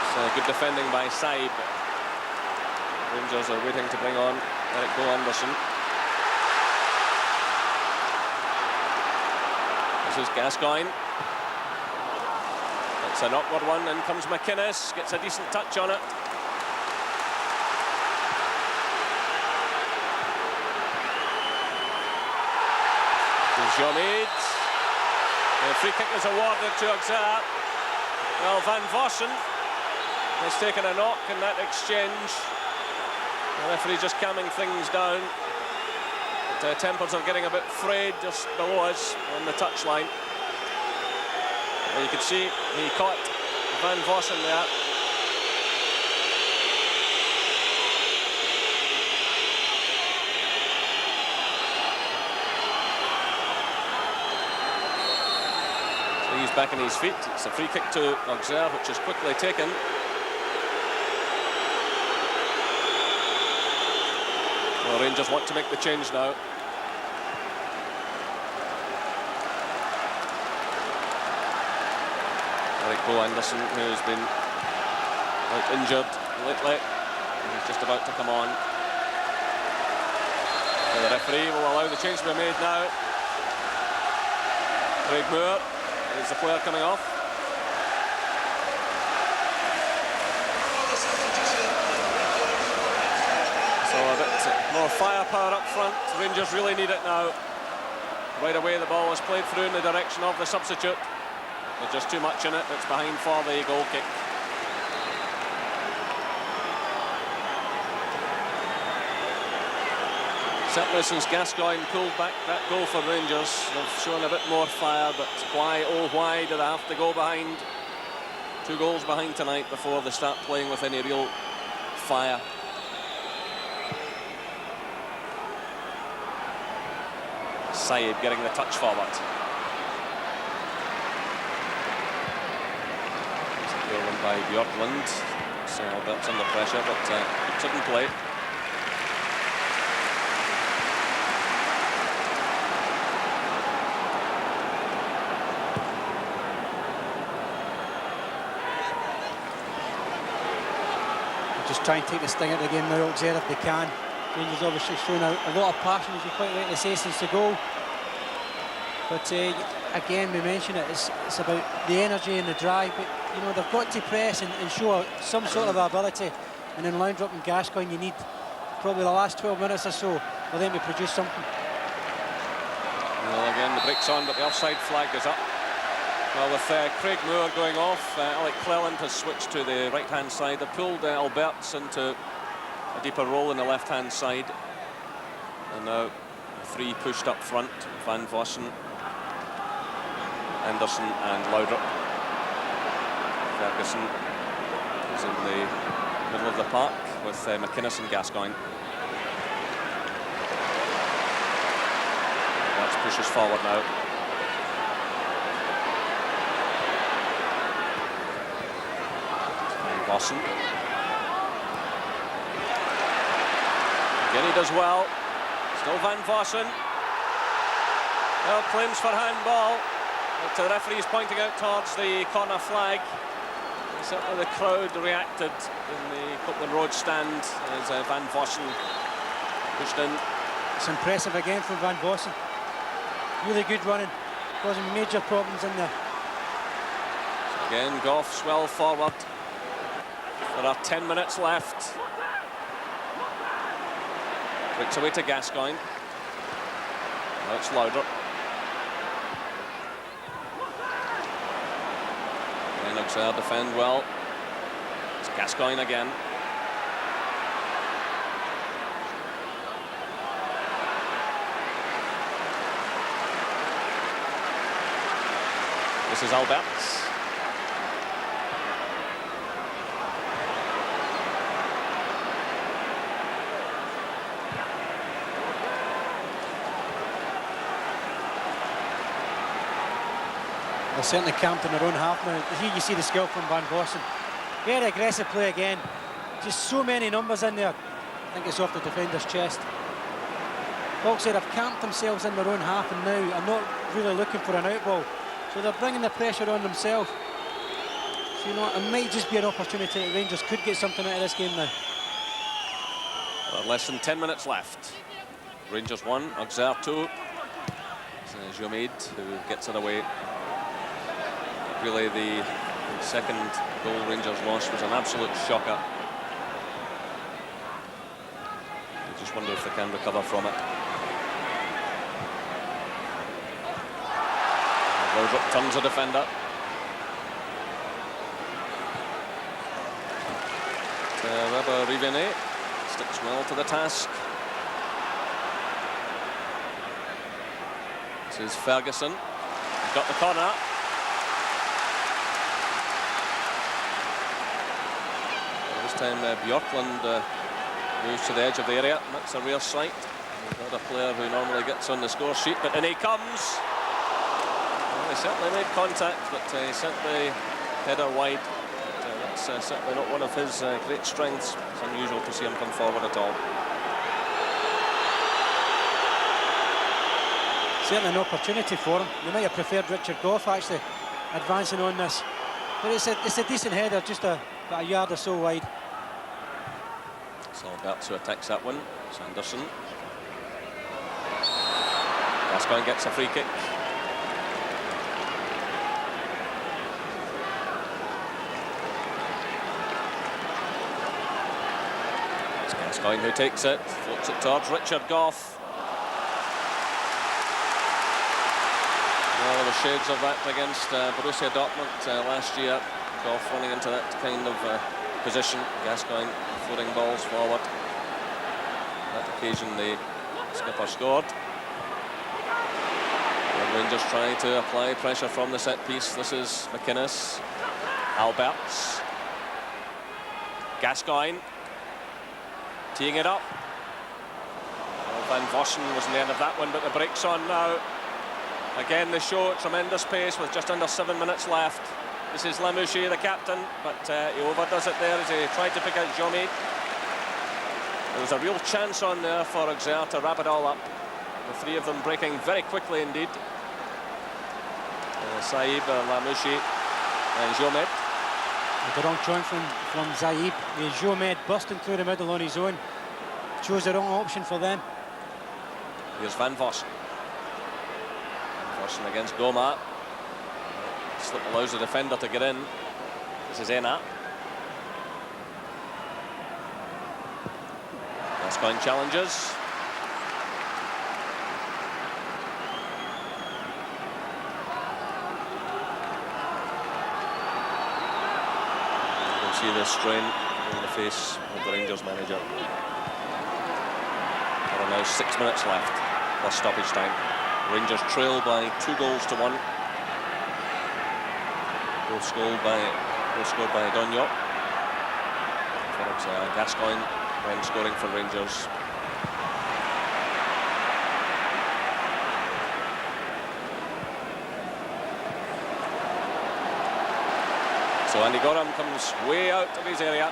It's good defending by Saib. Rangers are waiting to bring on Eric Bo Anderson. This is Gascoigne. It's an awkward one. In comes McInnes. Gets a decent touch on it. Jomid. The free kick is awarded to Auxerre. Well, Van Vossen has taken a knock in that exchange. The referee just calming things down. But, tempers are getting a bit frayed just below us on the touchline. Well, you can see he caught Van Vossen there. He's back on his feet. It's a free kick to Auxerre, which is quickly taken. Well, Rangers want to make the change now. Eric Bo Anderson, who's been out injured lately, he's just about to come on. So the referee will allow the change to be made now. Craig Moore is the player coming off. So a bit more firepower up front. Rangers really need it now. Right away the ball was played through in the direction of the substitute. There's just too much in it. It's behind for the goal kick. Certainly since Gascoigne pulled back that goal for Rangers, they've shown a bit more fire, but why, oh why, do they have to go behind? 2 goals behind tonight before they start playing with any real fire. Saib getting the touch forward. Secure one by Bjorklund. So Albert's under pressure, but keeps it in play. Just try and take the sting out of the game now, Auxerre, if they can. Rangers obviously shown a lot of passion, as you quite rightly say, since the goal. But again, we mentioned it, it's about the energy and the drive. But you know, they've got to press and show some sort of ability. And in Laundrup and Gascoigne, you need probably the last 12 minutes or so for them to produce something. Well, again, the break's on, but the offside flag is up. Well, with Craig Moore going off, Alec Cleland has switched to the right-hand side. They pulled Alberts into a deeper role in the left-hand side. And now 3 pushed up front, Van Vossen, Anderson and Laudrup. Ferguson is in the middle of the park with McInnes and Gascoigne. That's pushes forward now. Vossen. Again he does well. Still Van Vossen. Well, claims for handball. But the referee is pointing out towards the corner flag. And certainly the crowd reacted in the Copeland Road stand as Van Vossen pushed in. It's impressive again from Van Vossen. Really good running, causing major problems in there. So again, Goff's well forward. There are 10 minutes left. Breaks away to Gascoigne. Now it's Laudrup. And Auxerre defend well. It's Gascoigne again. This is Alberts. They're certainly camped in their own half now. Here you see the skill from Van Vossen. Very aggressive play again. Just so many numbers in there. I think it's off the defender's chest. Auxerre have camped themselves in their own half and now are not really looking for an outball. So they're bringing the pressure on themselves. So you know, it might just be an opportunity that Rangers could get something out of this game now. Well, less than 10 minutes left. Rangers 1, Auxerre 2. It's Jomid who gets it away. Really, the second goal Rangers lost was an absolute shocker. I just wonder if they can recover from it. Laudrup turns a defender. Weber Rivenet sticks well to the task. This is Ferguson. He's got the corner. This time Bjorklund moves to the edge of the area. That's a rare sight. Not a player who normally gets on the score sheet, but in he comes. Well, he certainly made contact, but he sent the header wide. But, that's certainly not one of his great strengths. It's unusual to see him come forward at all. Certainly an opportunity for him. They might have preferred Richard Goff actually advancing on this. But it's a decent header, just about a yard or so wide. It's Alberts who attacks that one. It's Anderson. Gascoigne gets a free kick. It's Gascoigne who takes it, floats it towards Richard Goff. Well, there were shades of that against Borussia Dortmund last year. Goff running into that kind of position. Gascoigne floating balls forward. On that occasion, the skipper scored. And Rangers trying to apply pressure from the set piece. This is McInnes. Alberts. Gascoigne. Teeing it up. Well, Van Vossen was in the end of that one, but the break's on now. Again, the show at tremendous pace with just under 7 minutes left. This is Lamouchi, the captain, but he overdoes it there as he tried to pick out Jomi. There was a real chance on there for Auxerre to wrap it all up. The three of them breaking very quickly indeed. Saïb, Lamouchi and Jomed. The wrong choice from Zaïb. Jomed busting through the middle on his own. Chose the wrong option for them. Here's Van Vossen. Van Vossen against Goma. Slip allows the defender to get in. This is Ena. Gascoigne challenges. You can see the strain on the face of the Rangers manager. There are now 6 minutes left plus stoppage time. Rangers trail by 2-1. Both scored by Dogno. Gascoigne when scoring for Rangers. So Andy Gorham comes way out of his area.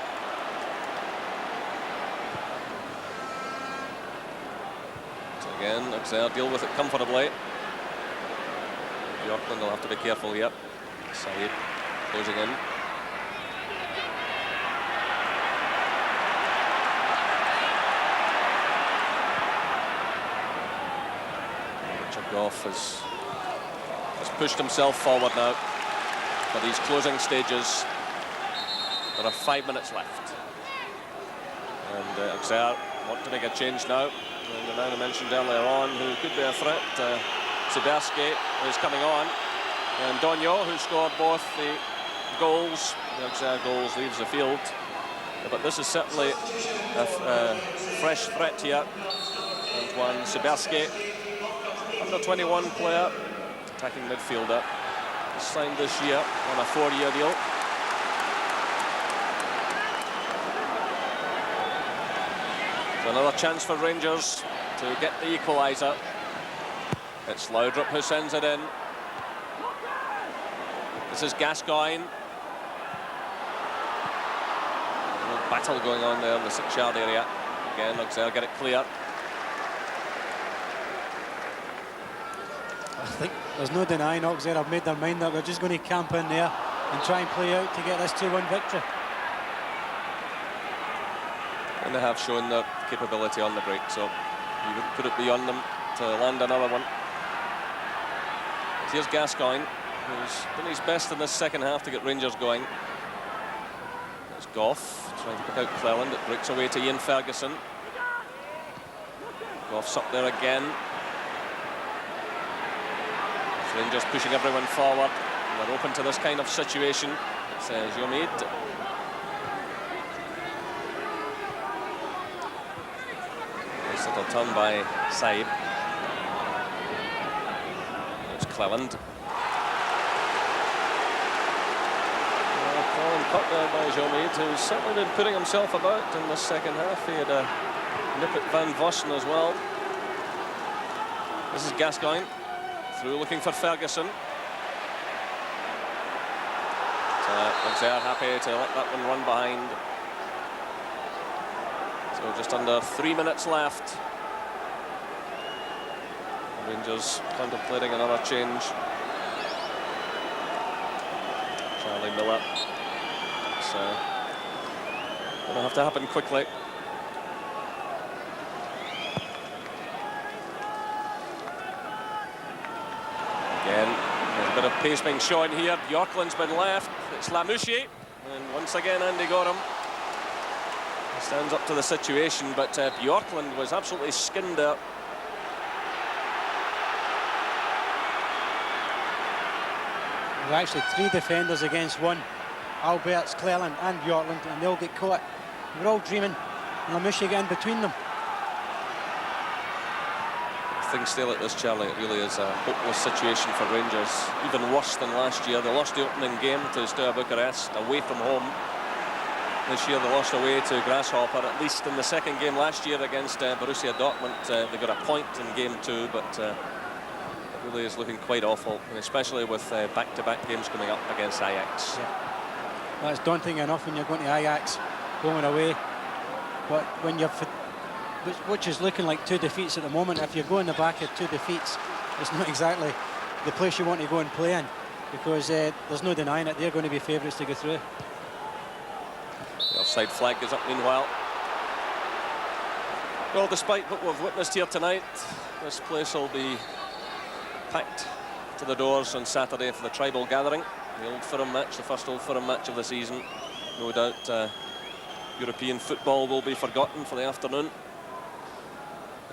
So again, Auxerre deal with it comfortably. Bjorklund will have to be careful here. Saïd closing in. Richard Goff has pushed himself forward now for these closing stages. There are 5 minutes left. And Auxerre want to make a change now. And the man I mentioned earlier on who could be a threat, Siberski, is coming on. And Dogno, who scored both the goals, the Auxerre goals, leaves the field. But this is certainly a fresh threat here. Antoine Siberski, under 21 player, attacking midfielder, signed this year on a 4-year deal. So another chance for Rangers to get the equaliser. It's Laudrup who sends it in. This is Gascoigne. A little battle going on there in the 6-yard area. Again, Auxerre get it clear. I think there's no denying Auxerre have made their mind that they're just going to camp in there and try and play out to get this 2-1 victory. And they have shown their capability on the break, so you wouldn't put it beyond them to land another one. But here's Gascoigne, who's done his best in this second half to get Rangers going. There's Goff trying to pick out Cleland. It breaks away to Ian Ferguson. Goff's up there again. Rangers pushing everyone forward. And they're open to this kind of situation. It's Jomid. Nice little turn by Saïb. It's Cleland. Cut there by Jomid, who's certainly been putting himself about in the second half. He had a nip at Van Vossen as well. This is Gascoigne through looking for Ferguson. So Auxerre happy to let that one run behind. So just under 3 minutes left. Rangers contemplating another change. Charlie Miller. So going to have to happen quickly. Again, there's a bit of pace being shown here. Bjorklund's been left. It's Lamouchi, and once again Andy Gorham stands up to the situation, but Bjorklund was absolutely skinned there. There's actually 3 defenders against 1. Alberts, Cleland and Bjorklund, and they all get caught. We're all dreaming Lamouchi get in between them. Things stay like this, Charlie, it really is a hopeless situation for Rangers. Even worse than last year. They lost the opening game to Steaua Bucharest away from home. This year they lost away to Grasshopper. At least in the second game last year against Borussia Dortmund, they got a point in game 2, but it really is looking quite awful, and especially with back-to-back games coming up against Ajax. Yeah. That's daunting enough when you're going to Ajax, going away, but when you're, which is looking like 2 defeats at the moment, if you're going the back of 2 defeats, it's not exactly the place you want to go and play in, because there's no denying it, they're going to be favourites to go through. The offside flag is up meanwhile. Well, despite what we've witnessed here tonight, this place will be packed to the doors on Saturday for the tribal gathering. The Old Firm match, the first Old Firm match of the season. No doubt European football will be forgotten for the afternoon,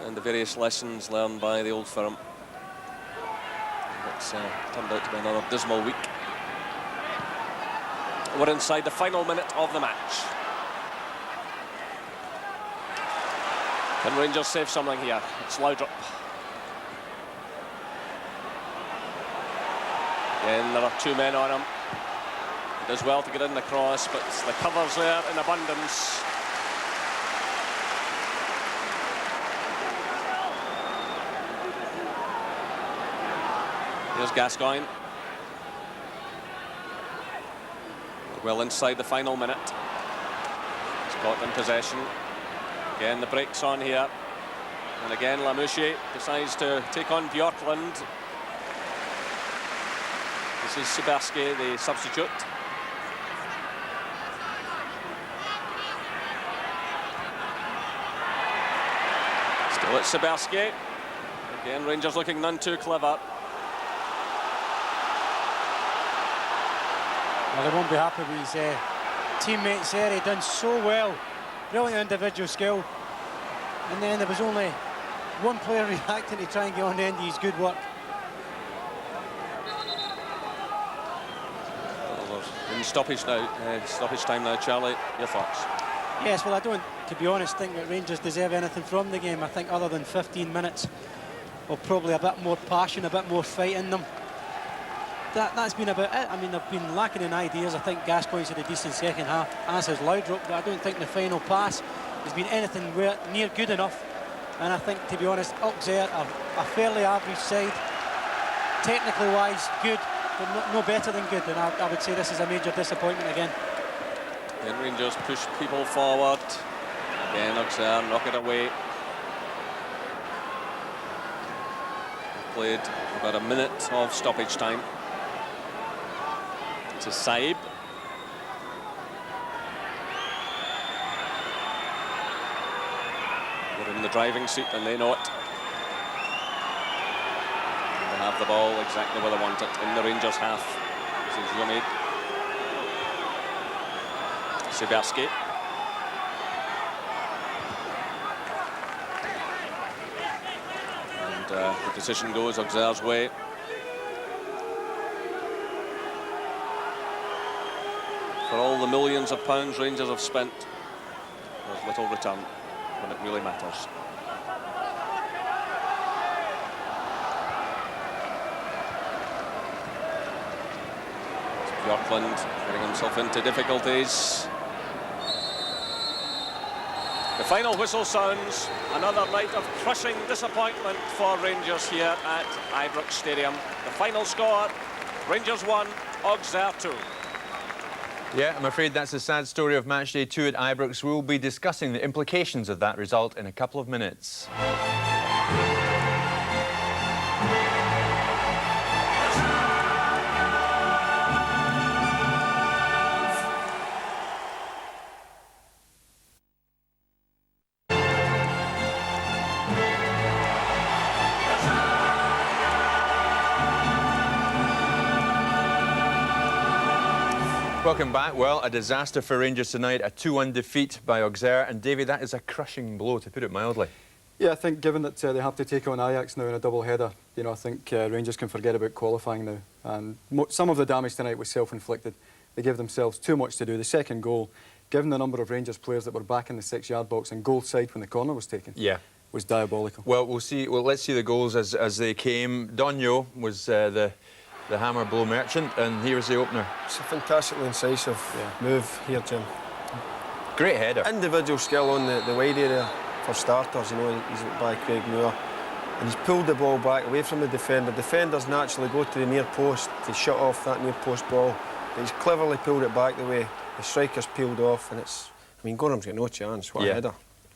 and the various lessons learned by the Old Firm. It's turned out to be another dismal week. We're inside the final minute of the match. Can Rangers save something here? It's Laudrup. Again, there are 2 men on him. He does well to get in the cross, but the cover's there in abundance. Here's Gascoigne. Well inside the final minute. Scotland possession. Again, the break's on here. And again, Lamouchi decides to take on Bjorklund. This is Siberski, the substitute. Still it's Siberski. Again, Rangers looking none too clever. Well, he won't be happy with his teammates there. He done so well, brilliant individual skill, and then there was only 1 player reacting to try and get on the end of his good work. Well, we're in stoppage time now, Charlie. Your thoughts? Yes, well, I don't, to be honest, think that Rangers deserve anything from the game. I think other than 15 minutes of probably a bit more passion, a bit more fight in them. That's been about it. I mean, they've been lacking in ideas. I think Gascoigne's had a decent second half, as has Laudrup, but I don't think the final pass has been anything near good enough. And I think, to be honest, Auxerre are a fairly average side. Technically wise, good, but no better than good. And I would say this is a major disappointment again. And Rangers push people forward. Again, Auxerre knock it away. We've played about a minute of stoppage time. To Saib. They're in the driving seat and they know it. And they have the ball exactly where they want it, in the Rangers half. This is Jonid. Siberski. And the decision goes Auxerre's way. For all the millions of pounds Rangers have spent, there's little return when it really matters. Bjorklund getting himself into difficulties. The final whistle sounds. Another night of crushing disappointment for Rangers here at Ibrox Stadium. The final score, Rangers 1, Auxerre 2. Yeah, I'm afraid that's the sad story of match day 2 at Ibrox. We'll be discussing the implications of that result in a couple of minutes. Welcome back. Well, a disaster for Rangers tonight, a 2-1 defeat by Auxerre. And Davy, that is a crushing blow, to put it mildly. Yeah, I think given that they have to take on Ajax now in a double header, you know, I think Rangers can forget about qualifying now. And some of the damage tonight was self-inflicted. They gave themselves too much to do. The second goal, given the number of Rangers players that were back in the 6-yard box and goal side when the corner was taken, was diabolical. Well, we'll see. Well, let's see the goals as they came. Donio was the hammer blow merchant, and here was the opener. It's a fantastically incisive move here, Jim. Great header. Individual skill on the wide area for starters. You know, he's by Craig Moore, and he's pulled the ball back away from the defender. Defenders naturally go to the near post to shut off that near post ball, but he's cleverly pulled it back the way the striker's peeled off, and it's. I mean, Gorham's got no chance. What a header!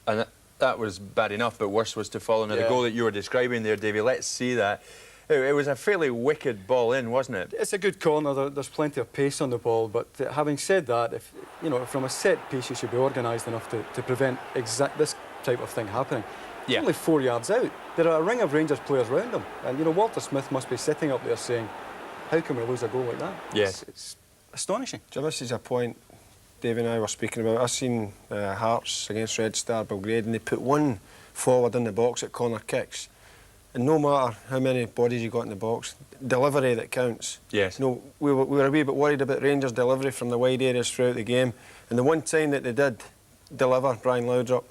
And that was bad enough, but worse was to follow. Now the goal that you were describing there, Davy. Let's see that. It was a fairly wicked ball in, wasn't it? It's a good corner. There's plenty of pace on the ball, but having said that, if you know, from a set piece, you should be organised enough to prevent this type of thing happening. It's only 4 yards out. There are a ring of Rangers players round him, and you know, Walter Smith must be sitting up there saying, "How can we lose a goal like that?" Yes, it's astonishing. So this is a point Dave and I were speaking about. I've seen Hearts against Red Star Belgrade, and they put one forward in the box at corner kicks. And no matter how many bodies you got in the box, delivery that counts. Yes. No, we were a wee bit worried about Rangers' delivery from the wide areas throughout the game. And the one time that they did deliver, Brian Laudrup,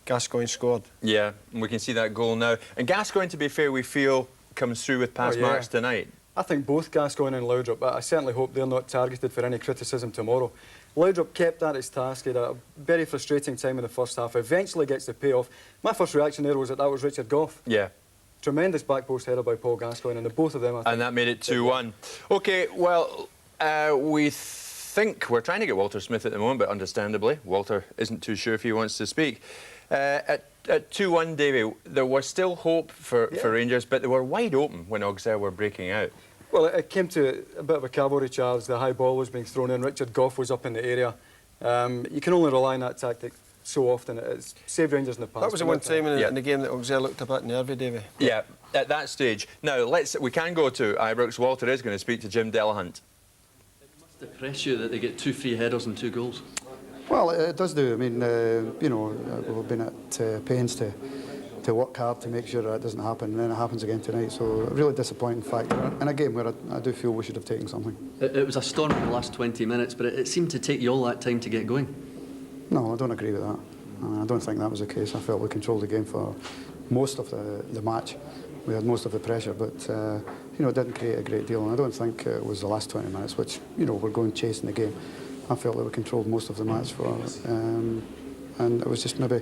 Gascoigne scored. Yeah, and we can see that goal now. And Gascoigne, to be fair, we feel comes through with pass marks tonight. I think both Gascoigne and Laudrup, but I certainly hope they're not targeted for any criticism tomorrow. Laudrup kept at his task. He had a very frustrating time in the first half. Eventually gets the payoff. My first reaction there was that was Richard Gough. Yeah. Tremendous back post header by Paul Gascoigne, and the both of them, I think. And that made it 2-1. OK, well, we think we're trying to get Walter Smith at the moment, but understandably, Walter isn't too sure if he wants to speak. At 2-1, Davy, there was still hope for Rangers, but they were wide open when Auxerre were breaking out. Well, it came to a bit of a cavalry charge. The high ball was being thrown in. Richard Gough was up in the area. You can only rely on that tactic so often. It's saved Rangers in the past. That was the one time in the game that Auxerre looked a bit nervy, Davy. Yeah, at that stage. Now, we can go to Ibrox. Walter is going to speak to Jim Delahunt. It must depress you that they get 2 free headers and 2 goals. Well, it does do. I mean, you know, we've been at pains to work hard to make sure that doesn't happen, and then it happens again tonight. So, a really disappointing factor in a game where I do feel we should have taken something. It was a storm in the last 20 minutes, but it seemed to take you all that time to get going. No, I don't agree with that. I don't think that was the case. I felt we controlled the game for most of the match. We had most of the pressure, but you know, it didn't create a great deal. And I don't think it was the last 20 minutes, which, you know, we're going chasing the game. I felt that we controlled most of the match and it was just maybe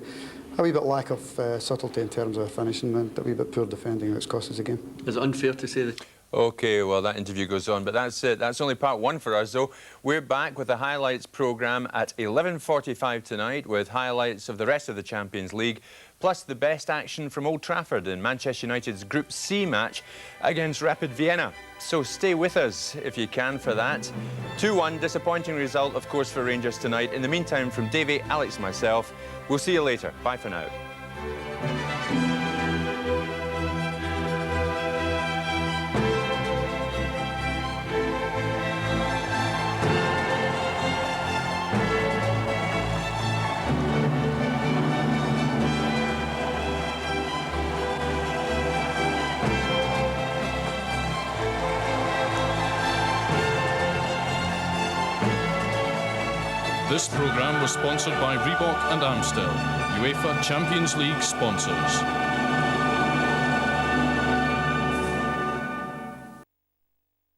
a wee bit lack of subtlety in terms of finishing and a wee bit poor defending that's cost us the game. Is it unfair to say that? OK, well, that interview goes on, but that's it. That's only part one for us, though. We're back with the highlights programme at 11:45 tonight with highlights of the rest of the Champions League, plus the best action from Old Trafford in Manchester United's Group C match against Rapid Vienna. So stay with us if you can for that. 2-1, disappointing result, of course, for Rangers tonight. In the meantime, from Davy, Alex, myself, we'll see you later. Bye for now. This programme was sponsored by Reebok and Amstel, UEFA Champions League sponsors.